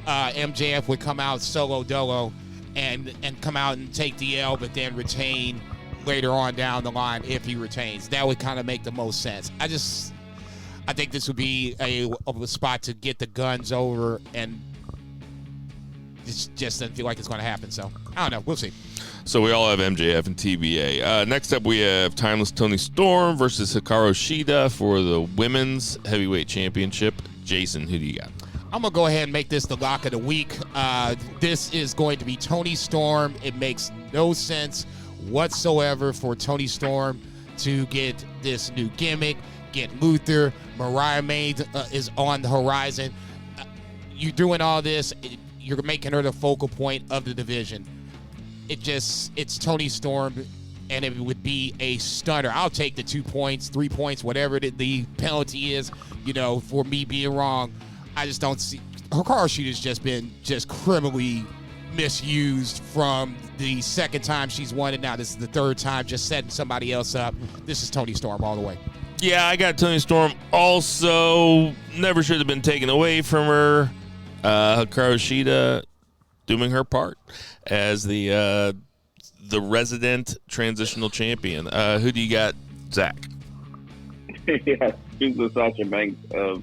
MJF would come out solo dolo and come out and take the L, but then retain later on down the line if he retains. That would kind of make the most sense. I think this would be a spot to get the Guns over, and it just doesn't feel like it's going to happen. So I don't know. We'll see. So we all have MJF and TBA. Next up, we have Timeless Toni Storm versus Hikaru Shida for the Women's Heavyweight Championship. Jason, who do you got? I'm going to go ahead and make this the lock of the week. This is going to be Toni Storm. It makes no sense whatsoever for Toni Storm to get this new gimmick, get Luther. Mariah May is on the horizon. You're doing all this. You're making her the focal point of the division. It's Toni Storm, and it would be a stunner. I'll take the 2 points, 3 points, whatever the penalty is, for me being wrong. I just don't see. Hikaru Shida's just been criminally misused from the second time she's won it. Now this is the third time, just setting somebody else up. This is Toni Storm all the way. Yeah, I got Toni Storm also. Never should have been taken away from her. Hikaru Shida doing her part as the resident transitional champion. Who do you got, Zach? Yeah, she's the Sasha Banks of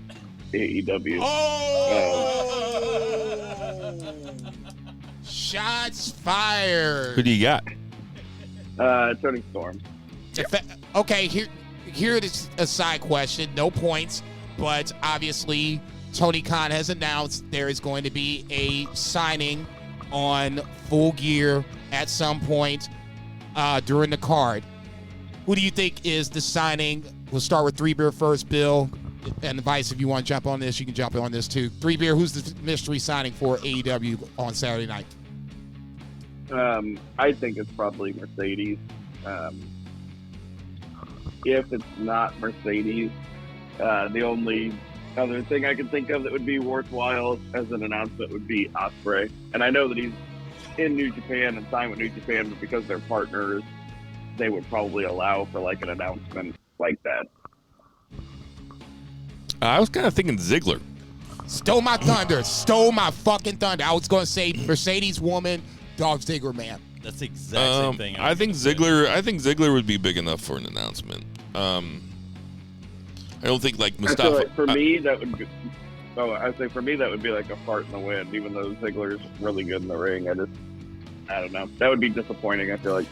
AEW. Shots fired. Who do you got? Toni Storm. Okay, here is a side question, no points, but obviously Tony Khan has announced there is going to be a signing on Full Gear at some point during the card. Who do you think is the signing? We'll start with Three Beer first, Bill. And Vice, if you want to jump on this, you can jump on this too. Three Beer, who's the mystery signing for AEW on Saturday night? I think it's probably Mercedes. If it's not Mercedes, the only other thing I can think of that would be worthwhile as an announcement would be Ospreay. And I know that he's in New Japan and signed with New Japan, but because they're partners, they would probably allow for like an announcement like that. I was kind of thinking Ziggler. Stole my thunder. Stole my fucking thunder. I was going to say Mercedes woman, Dolph Ziggler man. That's the exact same thing. I think Ziggler would be big enough for an announcement. I don't think like Mustafa. I feel like for me that would be. Oh, I say for me that would be like a fart in the wind. Even though Ziggler's really good in the ring, I don't know. That would be disappointing. I feel like.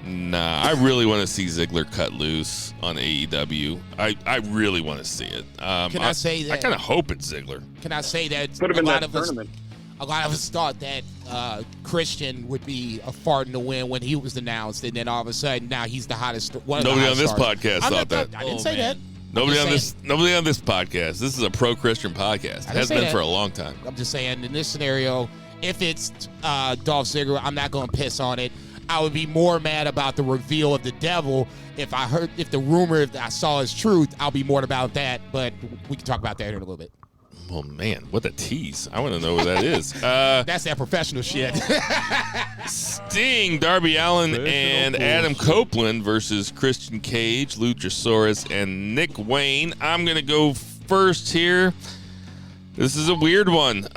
Nah, I really want to see Ziggler cut loose on AEW. I really want to see it. Can I say that? I kind of hope it's Ziggler. Can I say that Put him in that tournament. A lot of us thought that Christian would be a fart in the wind when he was announced, and then all of a sudden now he's the hottest. Nobody on this podcast thought that. I didn't say that. Nobody on this podcast. This is a pro-Christian podcast. It has been for a long time. I'm just saying, in this scenario, if it's Dolph Ziggler, I'm not going to piss on it. I would be more mad about the reveal of the devil if the rumor that I saw is truth. I'll be more about that, but we can talk about that in a little bit. Oh man, what a tease! I want to know what that is. That's that professional shit. Sting, Darby Allin, and Adam Copeland versus Christian Cage, Luchasaurus, and Nick Wayne. I'm gonna go first here. This is a weird one.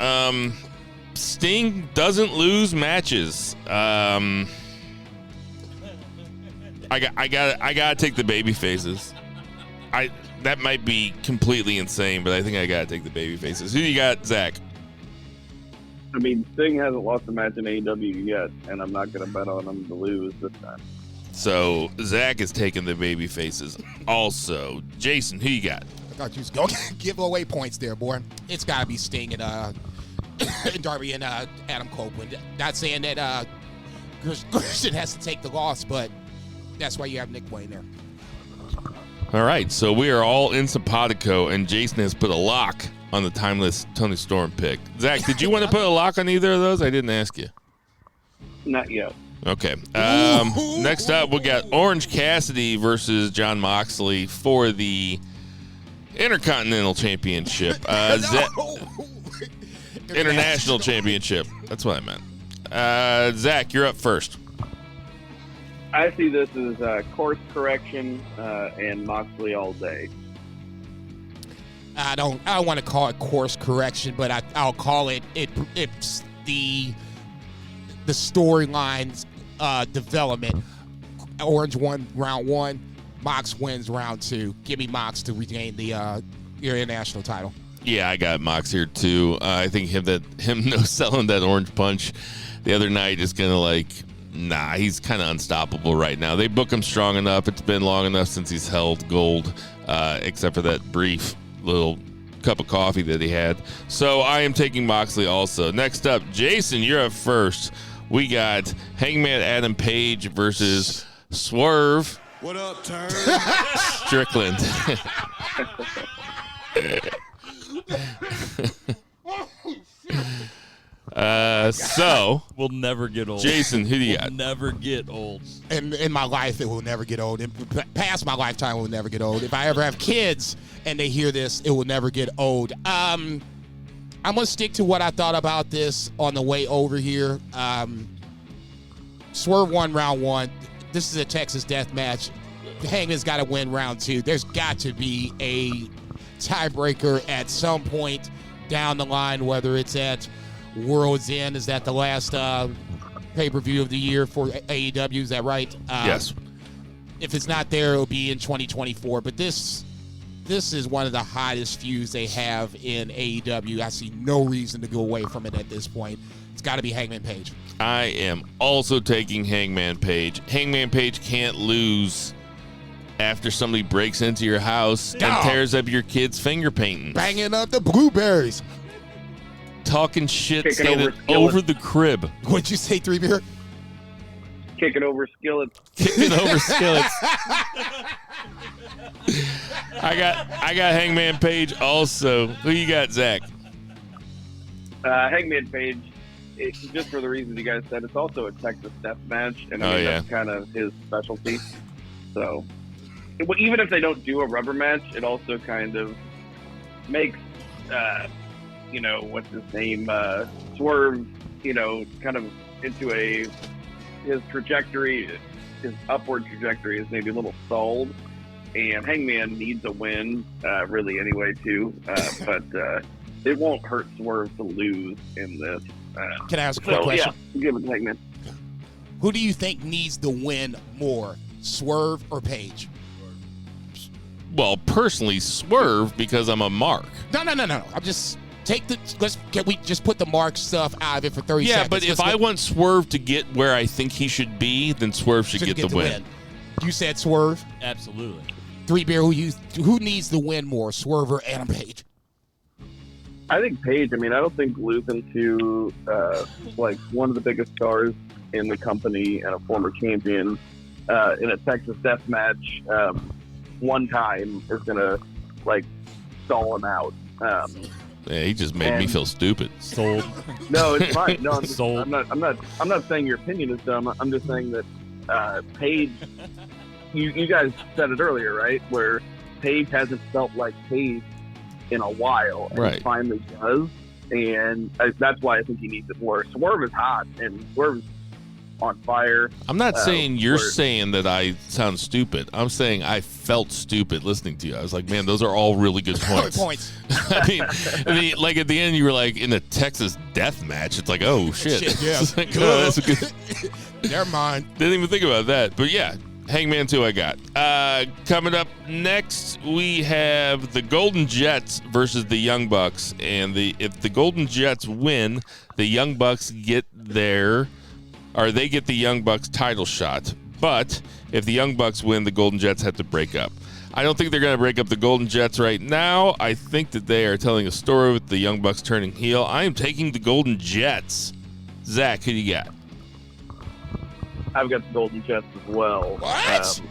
Sting doesn't lose matches. I gotta take the baby faces. That might be completely insane, but I think I gotta take the baby faces. Who do you got, Zach? I mean, Sting hasn't lost a match in AEW yet, and I'm not gonna bet on him to lose this time. So Zach is taking the baby faces. Also, Jason, who you got? I thought you was going to give away points there, boy. It's gotta be Sting and Darby and Adam Copeland. Not saying that Christian has to take the loss, but that's why you have Nick Wayne there. All right, so we are all in simpatico, and Jason has put a lock on the timeless Tony Storm pick. Zach, did you want to put a lock on either of those? I didn't ask you. Not yet. Okay. Next up, we got Orange Cassidy versus Jon Moxley for the Intercontinental Championship. International Championship. That's what I meant. Zach, you're up first. I see this as course correction and Moxley all day. I don't want to call it course correction, but I'll call it's the storyline's development. Orange won round 1, Mox wins round 2. Give me Mox to regain the international title. Yeah, I got Mox here too. I think him no selling that orange punch the other night is gonna he's kind of unstoppable right now. They book him strong enough. It's been long enough since he's held gold, except for that brief little cup of coffee that he had. So I am taking Moxley also. Next up, Jason, you're up first. We got Hangman Adam Page versus Swerve. What up, turn? Strickland. So we'll never get old. Jason, who do you got? Never get old. In my life, it will never get old. Past my lifetime, it will never get old. If I ever have kids and they hear this, it will never get old. I'm gonna stick to what I thought about this on the way over here. Swerve won round 1. This is a Texas death match. Hangman's got to win round 2. There's got to be a tiebreaker at some point down the line, whether it's at World's End. Is that the last pay-per-view of the year for AEW? Is that right? Yes. If it's not there, it'll be in 2024. But this is one of the hottest feuds they have in AEW. I see no reason to go away from it at this point. It's got to be Hangman Page. I am also taking Hangman Page. Hangman Page can't lose after somebody breaks into your house and tears up your kid's finger paintings. Banging up the blueberries. Talking shit, standing over the crib. What'd you say, 3-Beer? Kicking over skillets. Kicking over skillets. I got Hangman Page also. Who you got, Zach? Hangman Page, just for the reasons you guys said, it's also a Texas death match, and that's kind of his specialty. So, even if they don't do a rubber match, it also kind of makes, what's his name, Swerve, kind of into his trajectory, his upward trajectory is maybe a little stalled, and Hangman needs a win, really anyway, too. But it won't hurt Swerve to lose in this. Can I ask a quick question? Yeah, give it to Hangman. Who do you think needs to win more, Swerve or Page? Well, personally, Swerve, because I'm a mark. No. I'm just can we just put the mark stuff out of it for 30 seconds? Yeah, but if I want Swerve to get where I think he should be, then Swerve should get the win. You said Swerve? Absolutely. 3-Beer, who needs to win more, Swerve or Adam Page? I think Page. I don't think losing to one of the biggest stars in the company and a former champion in a Texas death match one time is gonna stall him out. Yeah, he just made me feel stupid. Sold. No, it's fine. No, Sold. I'm not saying your opinion is dumb. I'm just saying that Page. You guys said it earlier, right? Where Page hasn't felt like Page in a while, and he finally does, and that's why I think he needs it more. Swerve is hot, and Swerve's on fire. I'm not saying you're saying that I sound stupid. I'm saying I felt stupid listening to you. I was like, man, those are all really good points. I mean, like at the end, you were like in a Texas death match. It's like, oh shit. Yeah. Like, oh, that's a good. Never mind. Didn't even think about that, but yeah. Hangman 2 I got. Coming up next, we have the Golden Jets versus the Young Bucks. And if the Golden Jets win, the Young Bucks get the Young Bucks title shot. But if the Young Bucks win, the Golden Jets have to break up. I don't think they're going to break up the Golden Jets right now. I think that they are telling a story with the Young Bucks turning heel. I am taking the Golden Jets. Zach, who do you got? I've got the Golden Jets as well. What?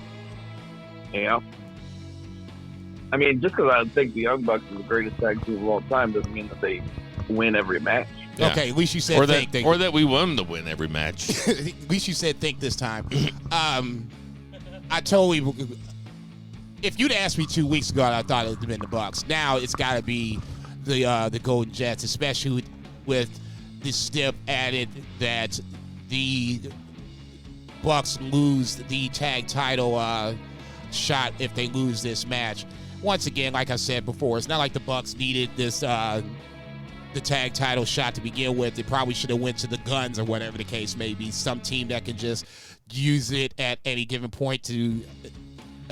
Yeah. Just because I think the Young Bucks are the greatest tag team of all time doesn't mean that they win every match. Yeah. Okay, at least you said think. Or that we won to win every match. At least you said think this time. I told you, if you'd asked me 2 weeks ago, I thought it would have been the Bucks. Now it's got to be the Golden Jets, especially with the step added that the Bucks lose the tag title shot if they lose this match. Once again, like I said before, it's not like the Bucks needed this the tag title shot to begin with. They probably should have went to the Guns or whatever the case may be. Some team that can just use it at any given point to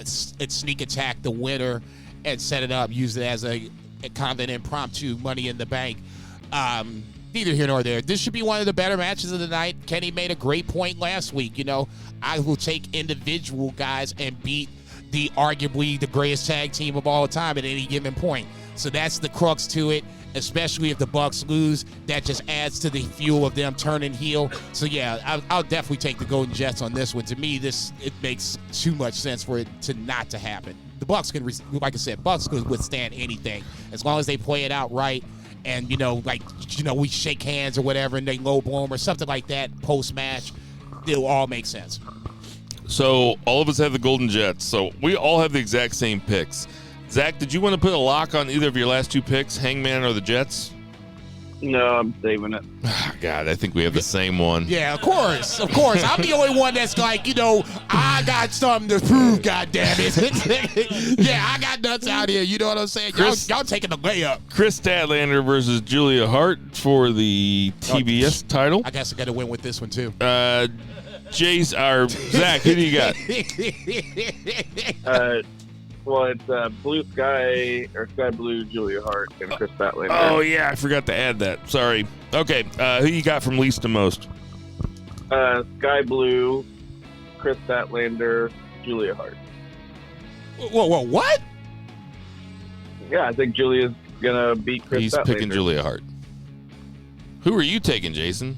sneak attack the winner and set it up, use it as a kind of an impromptu Money in the Bank. Neither here nor there. This should be one of the better matches of the night. Kenny made a great point last week. I will take individual guys and beat the arguably the greatest tag team of all time at any given point. So that's the crux to it, especially if the Bucks lose. That just adds to the fuel of them turning heel. So yeah, I'll definitely take the Golden Jets on this one. To me, it makes too much sense for it to not to happen. The Bucks can, like I said, Bucks can withstand anything as long as they play it out right. And, we shake hands or whatever and they low blow them or something like that post-match. It'll all make sense. So all of us have the Golden Jets. So we all have the exact same picks. Zach, did you want to put a lock on either of your last two picks, Hangman or the Jets? No, I'm saving it. God, I think we have the same one. Yeah, of course. I'm the only one that's like, I got something to prove, goddammit. Yeah, I got nuts out here. You know what I'm saying? Y'all taking the layup. Chris Statlander versus Julia Hart for the TBS title. I guess I got to win with this one, too. Zach, who do you got? Well, it's Blue Sky or Sky Blue Julia Hart and Chris Statlander. Oh, yeah, I forgot to add that. Sorry. Okay, who you got from least to most? Sky Blue, Chris Statlander, Julia Hart. Whoa, what? Yeah, I think Julia's gonna beat Chris. He's picking Julia Hart. Who are you taking, Jason?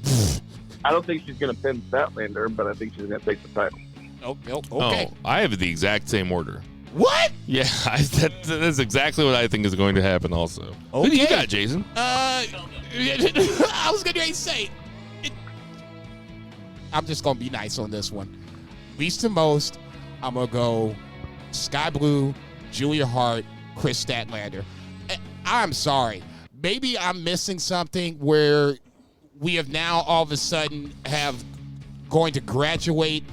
I don't think she's gonna pin Statlander, but I think she's gonna take the title. Okay. Oh, I have the exact same order. What? Yeah, that's exactly what I think is going to happen also. Okay. Who do you got, Jason? I was going to say, I'm just going to be nice on this one. Least to most, I'm going to go Sky Blue, Julia Hart, Chris Statlander. I'm sorry. Maybe I'm missing something where we have now all of a sudden have going to graduate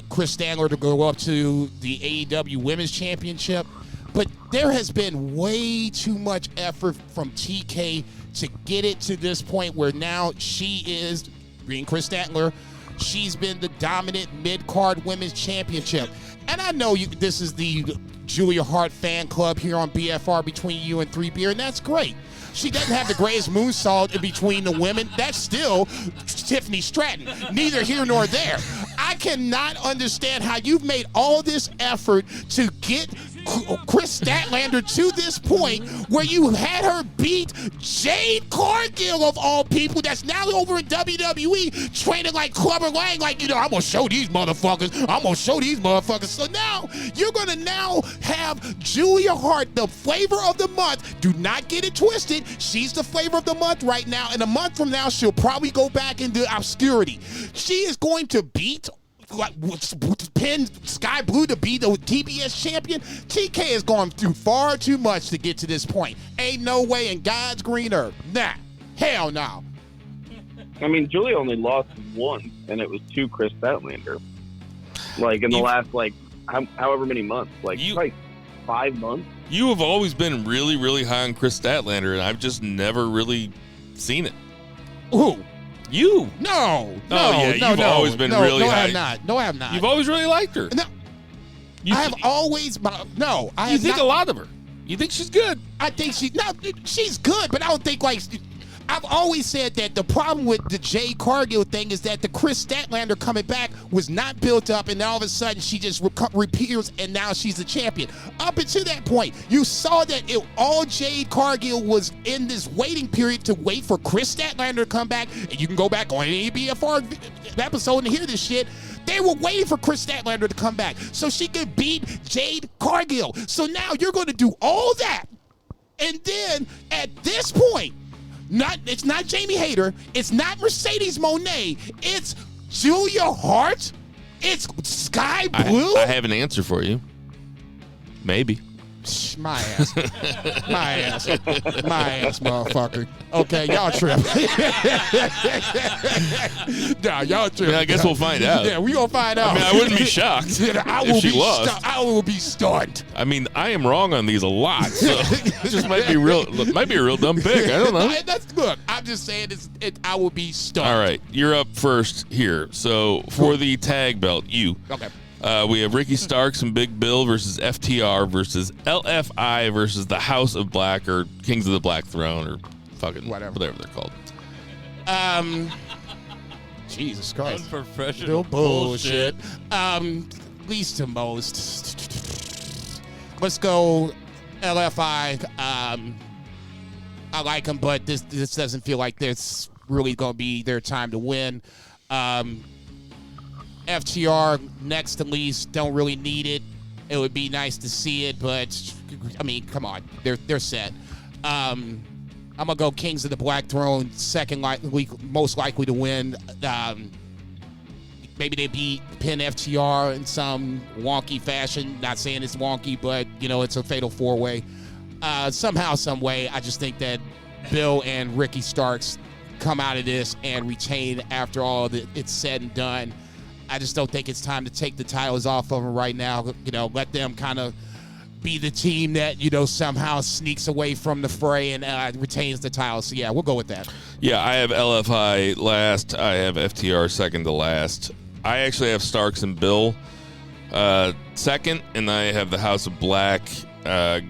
Chris Statlander to go up to the AEW Women's Championship. But there has been way too much effort from TK to get it to this point where now she is, being Chris Statlander, she's been the dominant mid-card women's championship. And I know this is the Julia Hart fan club here on BFR between you and 3Beer, and that's great. She doesn't have the greatest moonsault in between the women. That's still Tiffany Stratton. Neither here nor there. I cannot understand how you've made all this effort to get Chris Statlander to this point where you had her beat Jade Cargill of all people that's now over in WWE training like Clubber Lang, like, I'm going to show these motherfuckers. I'm going to show these motherfuckers. So now you're going to now have Julia Hart, the flavor of the month. Do not get it twisted. She's the flavor of the month right now. And a month from now, she'll probably go back into obscurity. She is going to beat pin Sky Blue to be the TBS champion. TK has gone through far too much to get to this point. Ain't no way in God's green earth. Nah. Hell no. I mean, Julia only lost once, and it was to Chris Statlander. Like, in the last, however many months. Like 5 months. You have always been really, really high on Chris Statlander, and I've just never really seen it. Who? You? No. You've always been really high. No, I have not. You've always really liked her. No. I have always. No, I You think a lot of her. You think she's good. I think she's good, but I don't think I've always said that the problem with the Jade Cargill thing is that the Chris Statlander coming back was not built up, and all of a sudden she just reappears, and now she's a champion. Up until that point, you saw that all Jade Cargill was in this waiting period to wait for Chris Statlander to come back, and you can go back on any BFR episode and hear this shit. They were waiting for Chris Statlander to come back so she could beat Jade Cargill. So now you're going to do all that, and then at this point, it's not Jamie Hayter. It's not Mercedes Moné. It's Julia Hart. It's Sky Blue. I have an answer for you. Maybe. My ass. My ass, motherfucker. Okay, y'all tripping. Nah, y'all tripping. I guess we'll find out. Yeah, we gonna find out. I mean, I wouldn't be shocked if she lost. I will be stunned. I mean, I am wrong on these a lot, so it just might be a real dumb pick. I don't know. Look, I'm just saying I will be stunned. All right, you're up first here. So for the tag belt, Okay. We have Ricky Starks and Big Bill versus FTR versus LFI versus the House of Black or Kings of the Black Throne or fucking whatever they're called. Jesus Christ. Unprofessional bullshit. Least to most. Let's go LFI. I like them, but this doesn't feel like this really going to be their time to win. FTR next to least, don't really need it. It would be nice to see it, but I mean, come on, they're set. I'm gonna go Kings of the Black Throne, most likely to win. Maybe they pin FTR in some wonky fashion. Not saying it's wonky, but it's a fatal 4-way. Somehow, some way, I just think that Bill and Ricky Starks come out of this and retain after all that it's said and done. I just don't think it's time to take the titles off of them right now. Let them kind of be the team that, somehow sneaks away from the fray and retains the titles. So, yeah, we'll go with that. Yeah, I have LFI last. I have FTR second to last. I actually have Starks and Bill second, and I have the House of Black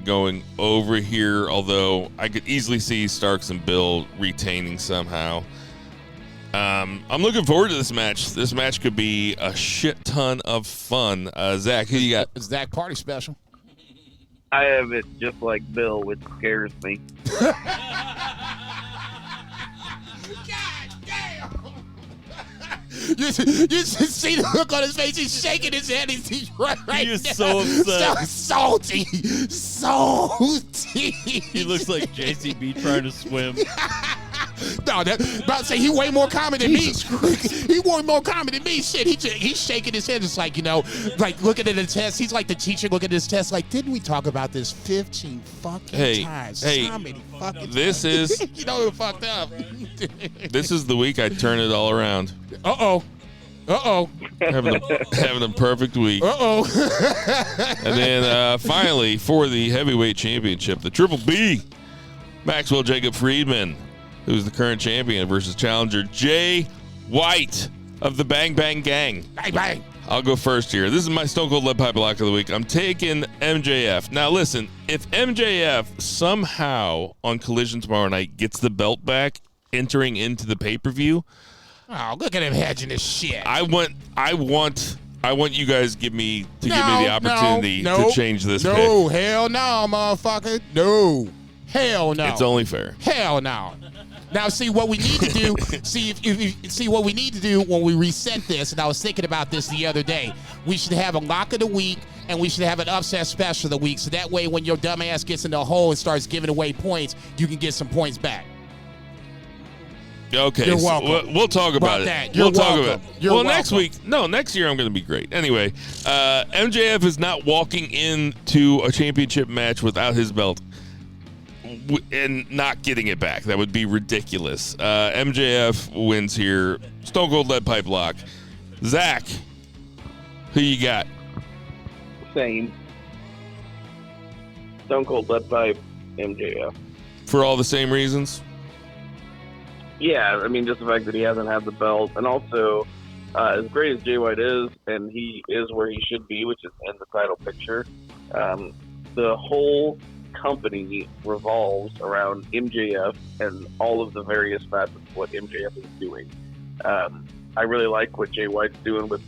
going over here, although I could easily see Starks and Bill retaining somehow. I'm looking forward to this match. This match could be a shit ton of fun. Zach, who you got? Zach, party special. I have it just like Bill, which scares me. God damn! You see the look on his face. He's shaking his head. He's right He is now. so upset. So salty. Salty. He looks like JCB trying to swim. No, about to say he way more common than me. He way more common than me. Shit, he's shaking his head. It's like, like looking at the test. He's like the teacher looking at his test. Like, didn't we talk about this 15 fucking times? How many fucking this times? is who fucked up. This is the week I turn it all around. Uh-oh. Having a perfect week. Uh-oh. And then finally, for the heavyweight championship, the Triple B, Maxwell Jacob Friedman, who's the current champion, versus challenger Jay White of the Bang Bang Gang. Bang, bang. I'll go first here. This is my Stone Cold Lead Pipe Lock of the week. I'm taking MJF. Now listen, if MJF somehow on Collision tomorrow night gets the belt back entering into the pay-per-view, oh, look at him hedging this shit. I want you guys to give me the opportunity to change this pick. No, hell no, motherfucker. No. Hell no. It's only fair. Hell no. Now, see what we need to do. See what we need to do when we reset this. And I was thinking about this the other day. We should have a lock of the week, and we should have an upset special of the week. So that way, when your dumb ass gets in the hole and starts giving away points, you can get some points back. Okay, you're welcome. We'll talk about it. That. We'll talk about it. You're welcome. Next week. No, next year I'm going to be great. Anyway, MJF is not walking into a championship match without his belt and not getting it back. That would be ridiculous. MJF wins here. Stone Cold Lead Pipe Lock. Zach, who you got? Same. Stone Cold Lead Pipe, MJF. For all the same reasons? Yeah, I mean, just the fact that he hasn't had the belt, and also, as great as Jay White is, and he is where he should be, which is in the title picture, the whole company revolves around MJF and all of the various facets of what MJF is doing. I really like what Jay White's doing with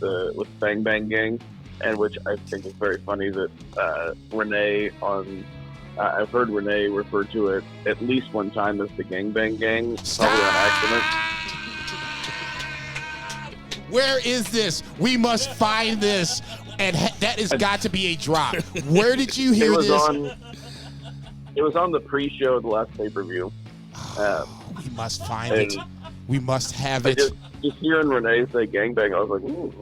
Bang Bang Gang, and which I think is very funny that Renee on... I've heard Renee refer to it at least one time as the Gang Bang Gang, probably on accident. Where is this? We must find this, and that has got to be a drop. Where did you hear this? It was on the pre-show of the last pay-per-view. We must find it. We must have it. Just hearing Renee say gangbang, I was like, ooh.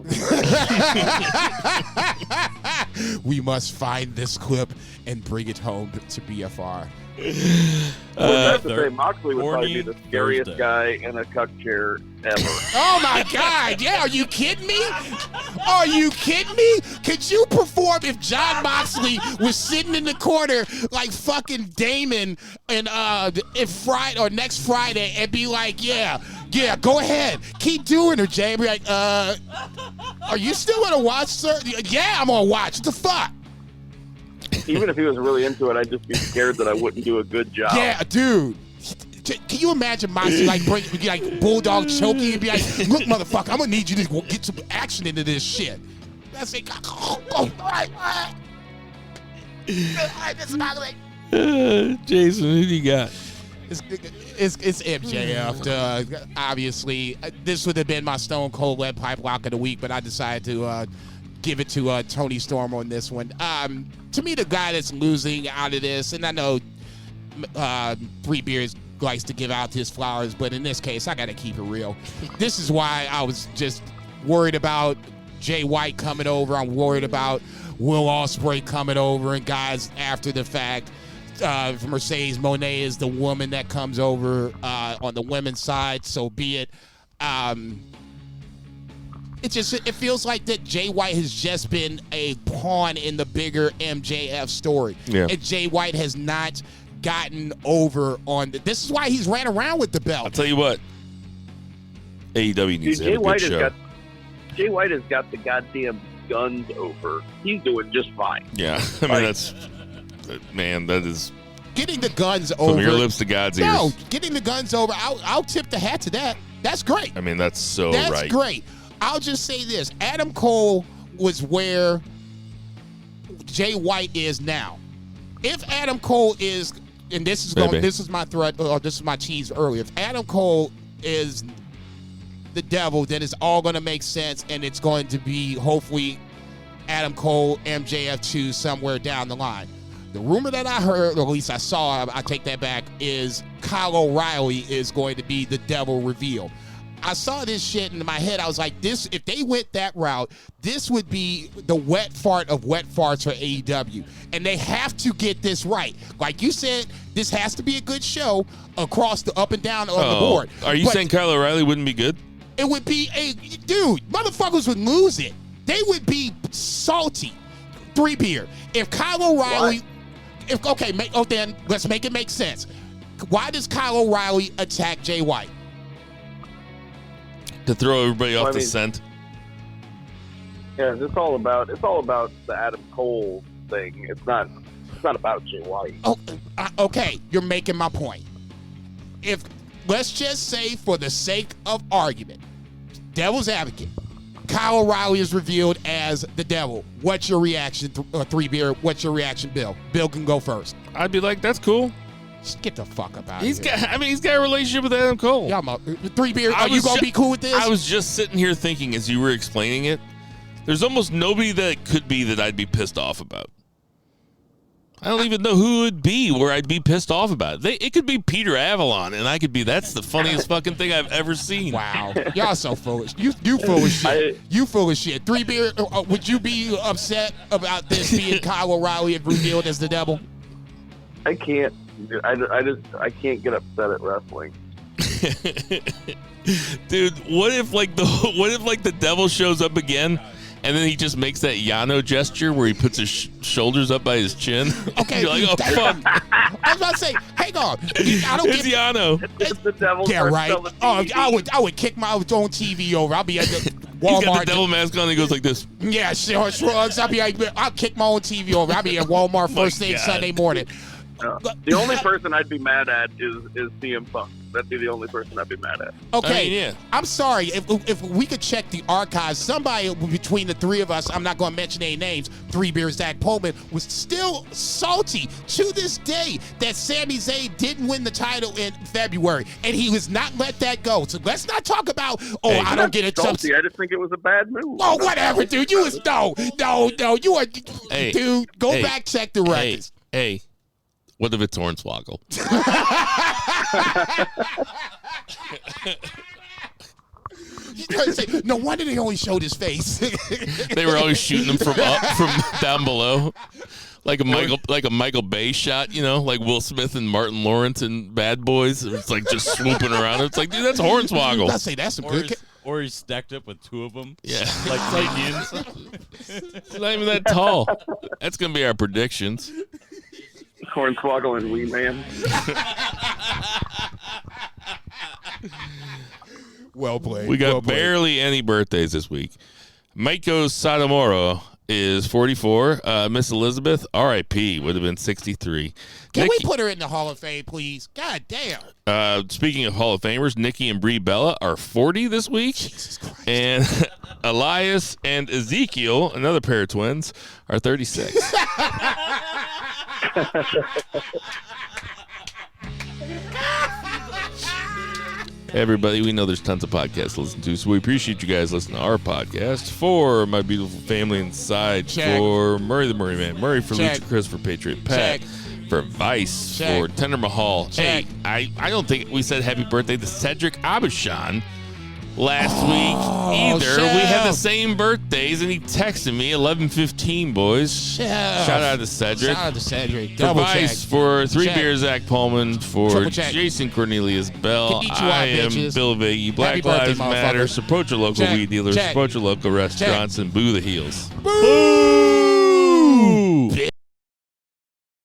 We must find this clip and bring it home to BFR. Well, that's to say, Moxley would probably be the scariest guy in a cuck chair ever. Oh my God! Yeah, are you kidding me? Are you kidding me? Could you perform if John Moxley was sitting in the corner like fucking Damon and next Friday and be like, yeah, go ahead, keep doing her, Jay. Be like, are you still gonna watch, sir? Yeah, I'm gonna watch. What the fuck? Even if he was really into it, I'd just be scared that I wouldn't do a good job. Yeah, dude. Can you imagine Moxley like bulldog choking and be like, "Look, motherfucker, I'm gonna need you to get some action into this shit." That's it. Jason, who do you got? It's MJF. Obviously, this would have been my Stone Cold Lead Pipe Lock of the week, but I decided to give it to Tony Storm on this one. To me, the guy that's losing out of this, and I know Three Beers likes to give out his flowers, but in this case, I got to keep it real. This is why I was just worried about Jay White coming over. I'm worried about Will Ospreay coming over and guys after the fact. Mercedes Moné is the woman that comes over on the women's side, so be it. It feels like that Jay White has just been a pawn in the bigger MJF story. Yeah. And Jay White has not gotten over on this is why he's ran around with the belt. I'll tell you what. AEW needs to have a good show. Jay White has got the goddamn guns over. He's doing just fine. Yeah. I mean, that is getting the guns over. From your lips to God's ears. No, getting the guns over. I'll tip the hat to that. That's great. I mean, that's right. That's great. I'll just say this. Adam Cole was where Jay White is now. if Adam Cole is, and this is my threat, or this is my cheese earlier. If Adam Cole is the devil, then it's all going to make sense, and it's going to be hopefully Adam Cole, MJF 2 somewhere down the line. The rumor that I heard, or at least I saw, I take that back, is Kyle O'Reilly is going to be the devil reveal. I saw this shit in my head. I was like, this, if they went that route, this would be the wet fart of wet farts for AEW. And they have to get this right. Like you said, this has to be a good show across the up and down on the board. Are you saying Kyle O'Reilly wouldn't be good? It would be dude, motherfuckers would lose it. They would be salty. 3 beer. If Kyle O'Reilly, then let's make it make sense. Why does Kyle O'Reilly attack Jay White? To throw everybody off the scent. Yeah, it's all about the Adam Cole thing. It's not about Jay White. Oh, okay, you're making my point. If let's just say, for the sake of argument, devil's advocate, Kyle O'Reilly is revealed as the devil. What's your reaction, 3 beer? What's your reaction, Bill? Bill can go first. I'd be like, that's cool. Just get the fuck up out of here. He's got a relationship with Adam Cole. Yeah, 3 beer. Are you gonna be cool with this? I was just sitting here thinking as you were explaining it. There's almost nobody that it could be that I'd be pissed off about. I don't even know who it would be where I'd be pissed off about. It could be Peter Avalon, and I could be, that's the funniest fucking thing I've ever seen. Wow. Y'all so foolish. You full of shit. You full of shit. 3 beer, would you be upset about this being Kyle O'Reilly revealed as the devil? I can't. I can't get upset at wrestling. Dude, what if the devil shows up again? And then he just makes that Yano gesture where he puts his shoulders up by his chin. Okay. You're like, oh, fuck. I was about to say, hang on. I don't it's Yano. It's the devil. Yeah, right. Oh, I would kick my own TV over. I'll be at the Walmart. He's got the devil mask on and he goes like this. Yeah, sure. I'll kick my own TV over. I'll be at Walmart first thing Sunday morning. The only person I'd be mad at is CM Punk. That'd be the only person I'd be mad at. Okay, I'm sorry. If we could check the archives, somebody between the 3 of us, I'm not going to mention any names, 3 beers, Zach Pullman, was still salty to this day that Sami Zayn didn't win the title in February, and he was not let that go. So let's not talk about, I don't get it. Salty. I just think it was a bad move. Oh, whatever, dude. You was no. You are, dude. Go back, check the records. Hey. What if it's Hornswoggle? No wonder they only showed his face. They were always shooting him from down below, like a Michael Bay shot, like Will Smith and Martin Lawrence in Bad Boys. It's like just swooping around. It's like, dude, that's Hornswoggle. I say that's some good. Or he's stacked up with 2 of them. Yeah, like Indians. He's not even that tall. That's gonna be our predictions. Hornswoggle and Wee Man. Well played. We got barely any birthdays this week. Maiko Satomura is 44. Miss Elizabeth, R.I.P., would have been 63. Can we put her in the Hall of Fame, please? God damn. Speaking of Hall of Famers, Nikki and Brie Bella are 40 this week. Jesus Christ. And Elias and Ezekiel, another pair of twins, are 36. Hey everybody, we know there's tons of podcasts to listen to, so we appreciate you guys listening to our podcast. For my beautiful family inside, for Murray the Murray Man, Murray for Lucha Chris, for Patriot Pat, for Vice, for Tender Mahal. Hey, I don't think we said happy birthday to Cedric Abishan last week either. We had the same birthdays, and he texted me 11:15, boys. Shout out to Cedric. Shout out to Cedric. For Vice, for 3 beers, Zach Pullman, for Jason Cornelius Bell. I am Bill Viggy. Black Lives Matter. Support your local weed dealers. Support your local restaurants, and boo the heels. Boo!